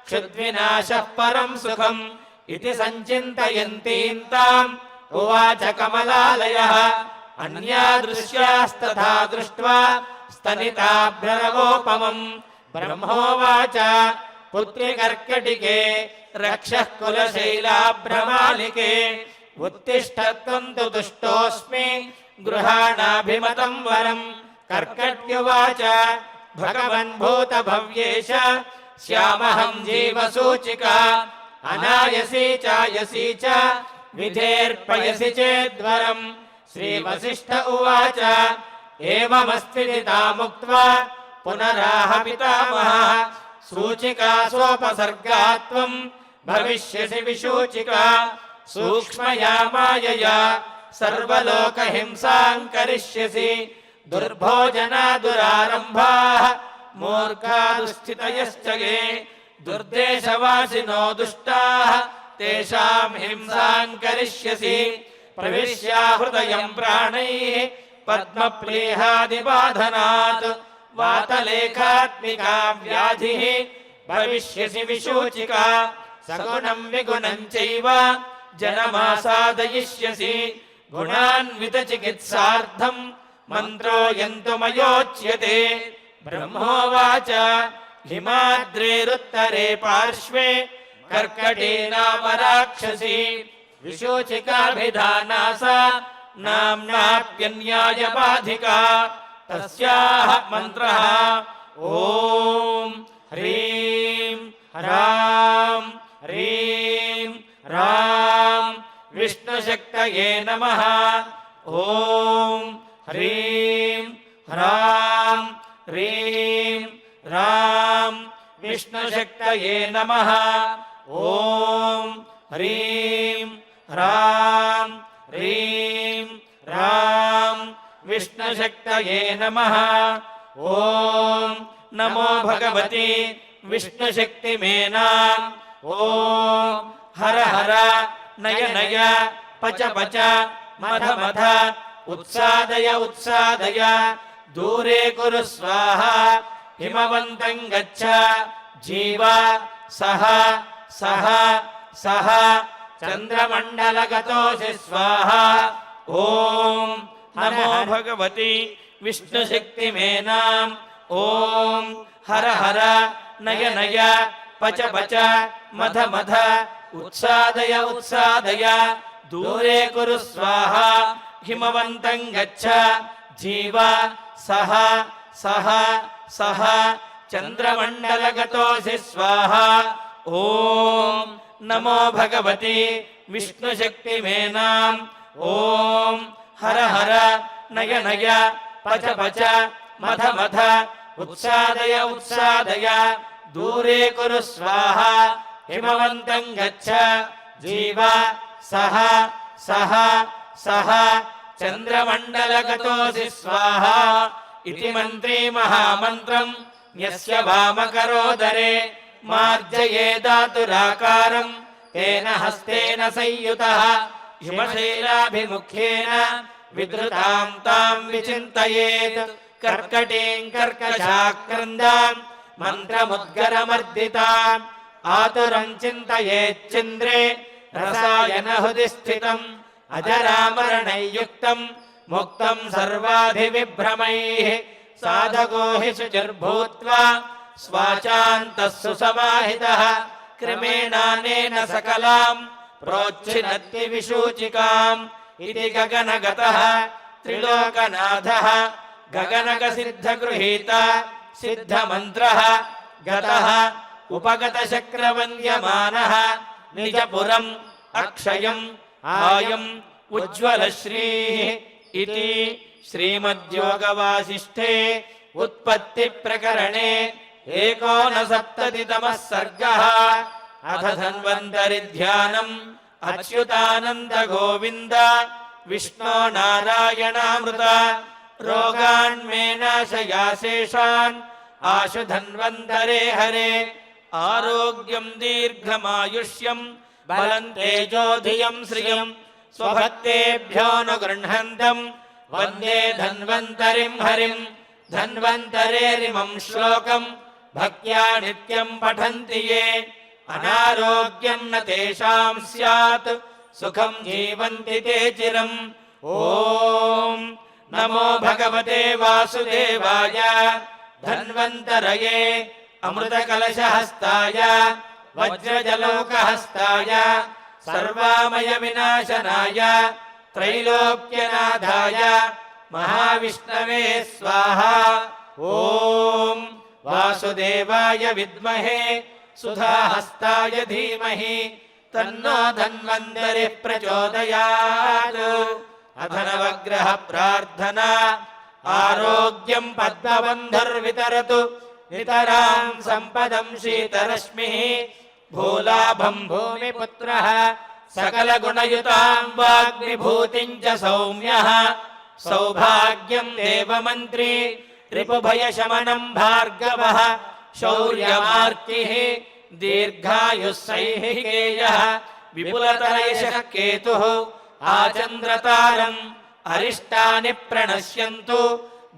క్షుద్వినాశః పరం సుఖం ఇతి సంచింతయంతీం తాం ఉవాచ కమలాలయః. అన్యాదృశ్యాస్తథా దృష్ట్వా స్తనితాభ్యరవోపమం బ్రహ్మోవాచ పుత్రి కర్కటికే రక్షః కులశైలాభ్రమాలికే ఉత్తిష్ఠత్వం తు తుష్టోస్మి గృహాణాభిమతం వరం. కర్కట్యువాచ భగవన్ భూతభవ్యేష శ్యామహం జీవసూచికా అనాయసీ చాయసీ చ విధేర్పయసి చేద్వరం. శ్రీవసిష్ఠ ఉవాచ ఏవమస్త్విదితా ముక్త్వా పునరాహ పితామహః సూచికా సోపసర్గాత్వం భవిష్యసి విశూచికా సూక్ష్మయా మాయయా సర్వలోకహింసాం కరిష్యసి దుర్భోజనా దురారంభాః మూర్ఖా దుస్థితయశ్చ ఏ దుర్దేశవాసినో దుష్టాః తేషాం హింసాం కరిష్యసి ప్రవిశ్యా హృదయం ప్రాణైః పద్మప్లీహాదిబాధనాత్ వాతలేఖాత్మికా వ్యాధిః భవిష్యసి విశూచికా సగుణం విగుణం చైవ జనమాసాదయిష్యసి గుణాన్విత చికిత్సార్థం మంత్రోయంతు మయోచ్యతే. బ్రహ్మోవాచ హిమాద్రేరుత్తరే పార్శ్వే కర్కటీ నామ రాక్షసి विशोचिकाभिधाना सा नाम्नाप्यन्यायबाधिका तस्याः मन्त्रः ॐ ह्रीं ह्रां ह्रीं ह्रां विष्णुशक्तये नमः ॐ ह्रीं ह्रां ह्रीं ह्रां विष्णुशक्तये नमः ॐ ह्रीं ह्रां ह्रीं ह्रां विष्णुशक्तये नमः ॐ नमो भगवति विष्णुशक्तिमेनां ॐ हर हर नय नय पच पच मध मध उत्सादय उत्सादय दूरे कुरु स्वाहा हिमवन्तं गच्छ जीव सह सह सह चन्द्रमण्डलगतोऽसि स्वाहा ॐ नमो भगवति विष्णुशक्तिमेनां ॐ हर हर नय नय पच पच मध मध उत्सादय उत्सादय दूरे कुरु स्वाहा हिमवन्तं गच्छ जीव सह सह सह चन्द्रमण्डलगतोऽसि स्वाहा ॐ नमो भगवति विष्णुशक्तिमेनां ॐ हर हर नय नय पच पच मध मध उत्सादय उत्सादय दूरे कुरु स्वाहा हिमवन्तं गच्छ जीव सह सह सह चन्द्रमण्डलगतोऽसि स्वाहा इति मन्त्री महामन्त्रं यस्य वामकरोदरे मार्जयेदातुराकारं तेन हस्तेन संयुतः हिमशैलाभिमुख्येन विधृतां तां विचिन्तयेत् कर्कटीं कर्कशाक्रन्दां मन्त्रमुद्गरमर्दिताम् आतुरं चिन्तयेच्चिन्द्रे रसायनहृदि स्थितम् अजरामरणैर्युक्तं मुक्तं सर्वाधिविभ्रमैः साधको हि शुचिर्भूत्वा स्वाचान्तः सुसमाहितः क्रमेणानेन सकलां प्रोच्छिनत्ति विशूचिकाम् इति गगनगतः त्रिलोकनाथः गगनगसिद्धगृहीता सिद्धमन्त्रः गतः उपगतशक्रवन्द्यमानः निजपुरम् अक्षयम् आयम् उज्ज्वलश्रीः इति श्रीमद्योगवासिष्ठे उत्पत्तिप्रकरणे 59तमः सर्गः। अथ धन्वन्तरिध्यानम् अच्युतानन्दगोविन्द विष्णो नारायणामृत रोगान्मे नाशयाशेषान् आशु धन्वन्तरे हरे आरोग्यं दीर्घमायुष्यम् बलं तेजो धियं श्रियं स्वभक्तेभ्योऽनुगृह्णन्तम् वन्दे धन्वन्तरिं हरिं धन्वन्तरेरिमं श्लोकं भक्त्या नित्यं पठन्ति ये अनारोग्यं न तेषां स्यात् सुखं जीवन्ति ते चिरम् ॐ नमो भगवते वासुदेवाय धन्वन्तरये अमृतकलशहस्ताय वज्रजलोकहस्ताय सर्वामयविनाशनाय त्रैलोक्यनाथाय महाविष्णवे स्वाहा ॐ वासुदेवाय विद्महे सुधाहस्ताय धीमहि तन्नो धन्वन्तरिः प्रचोदयात् अथ नवग्रह प्रार्थना आरोग्यं पद्मबन्धुर्वितरतु नितरां सम्पदं शीतरश्मिः भूलाभं भूमिपुत्रः सकलगुणयुतां वाग्विभूतिं च सौम्यः सौभाग्यं देवमन्त्री रिपुभयशमनं भार्गवः शौर्यमार्तिः दीर्घायुः सैहिकेयः विपुलतरयशः केतुः आचन्द्रतारम् अरिष्टानि प्रणश्यन्तु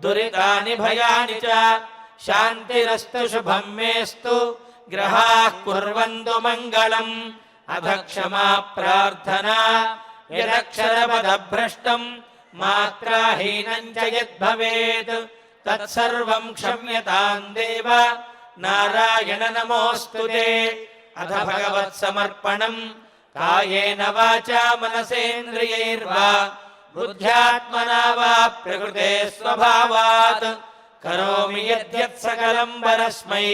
दुरितानि भयानि च शान्तिरस्तु शुभं मेस्तु ग्रहाः कुर्वन्तु मङ्गलम् अथ क्षमा प्रार्थना यदक्षरपदभ्रष्टं मात्राहीनं च यद्भवेत् तत्सर्वं क्षम्यतां देव नारायण नमोऽस्तु ते अथ भगवत्समर्पणम् कायेन वाचा मनसेन्द्रियैर्वा बुद्ध्यात्मना वा प्रकृते स्वभावात् करोमि यद्यत् सकलं परस्मै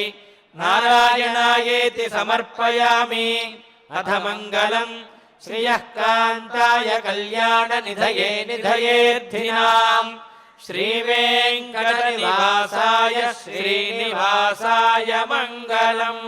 नारायणायेति समर्पयामि। अथ मङ्गलम् श्रियः कान्ताय कल्याणनिधये निधयेऽर्थिनाम् श्रीवेङ्कटनिवासाय श्रीनिवासाय मङ्गलम्।